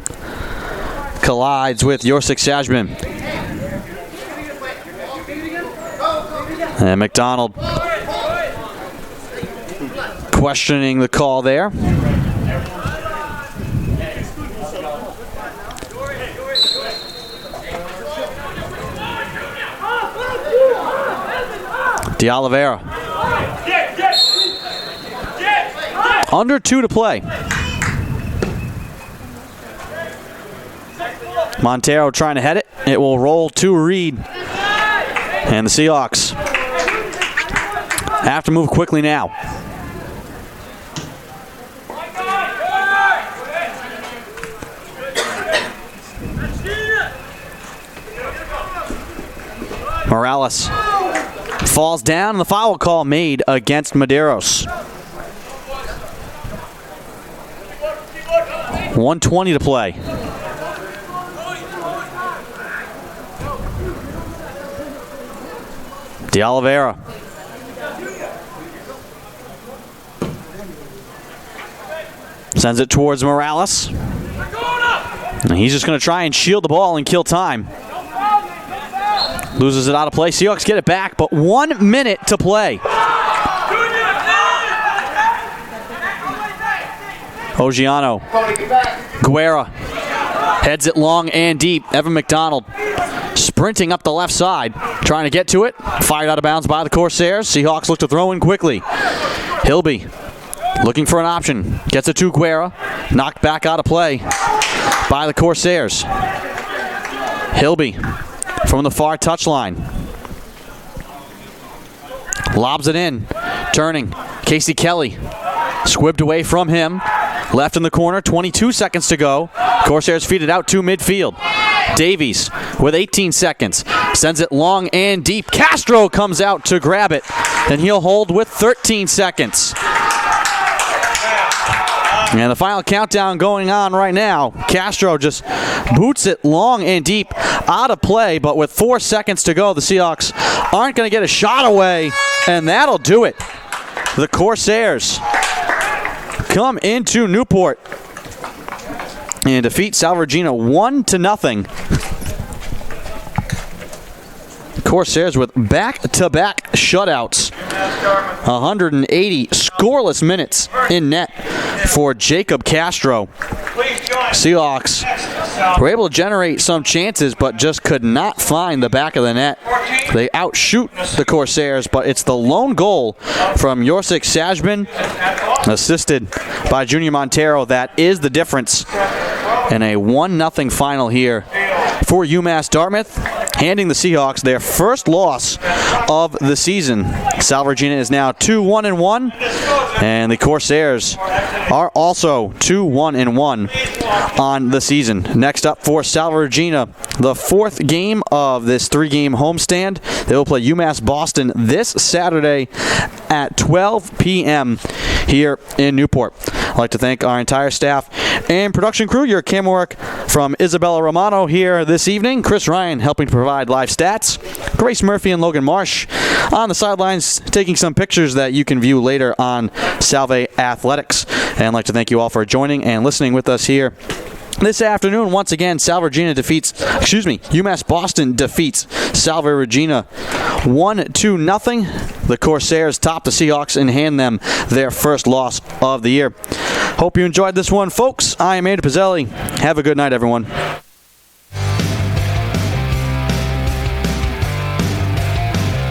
collides with Yorsik Sajman. And McDonald questioning the call there. De Oliveira. Under 2 to play. Montero trying to head it. It will roll to Reed. And the Seahawks have to move quickly now. Morales falls down, and the foul call made against Medeiros. 1:20 to play. De Oliveira. Sends it towards Morales. And he's just going to try and shield the ball and kill time. Loses it out of play. Seahawks get it back, but 1 minute to play. Ogiano. Guerra heads it long and deep. Evan McDonald sprinting up the left side, trying to get to it. Fired out of bounds by the Corsairs. Seahawks look to throw in quickly. Hilby looking for an option. Gets it to Guerra. Knocked back out of play by the Corsairs. Hilby from the far touchline. Lobs it in. Turning. Casey Kelly. Squibbed away from him. Left in the corner. 22 seconds to go. Corsairs feed it out to midfield. Davies with 18 seconds. Sends it long and deep. Castro comes out to grab it. And he'll hold with 13 seconds. And the final countdown going on right now. Castro just boots it long and deep out of play, but with 4 seconds to go, the Seahawks aren't going to get a shot away, and that'll do it. The Corsairs come into Newport and defeat Salve Regina 1-0. Corsairs with back-to-back shutouts. 180 scoreless minutes in net for Jacob Castro. Seahawks were able to generate some chances, but just could not find the back of the net. They outshoot the Corsairs, but it's the lone goal from Yorsik Sajman, assisted by Junior Montero, that is the difference in a 1-0 final here for UMass Dartmouth, handing the Seahawks their first loss of the season. Salve Regina is now 2-1-1, and the Corsairs are also 2-1-1 on the season. Next up for Salve Regina, the fourth game of this 3-game homestand. They will play UMass Boston this Saturday at 12 p.m. here in Newport. I'd like to thank our entire staff And production crew, your camera work from Isabella Romano here this evening. Chris Ryan helping to provide live stats. Grace Murphy and Logan Marsh on the sidelines taking some pictures that you can view later on Salve Athletics. And I'd like to thank you all for joining and listening with us here this afternoon. Once again, UMass Boston defeats Salve Regina 1-0. The Corsairs top the Seahawks and hand them their first loss of the year. Hope you enjoyed this one, folks. I am Andy Pizzelli. Have a good night, everyone.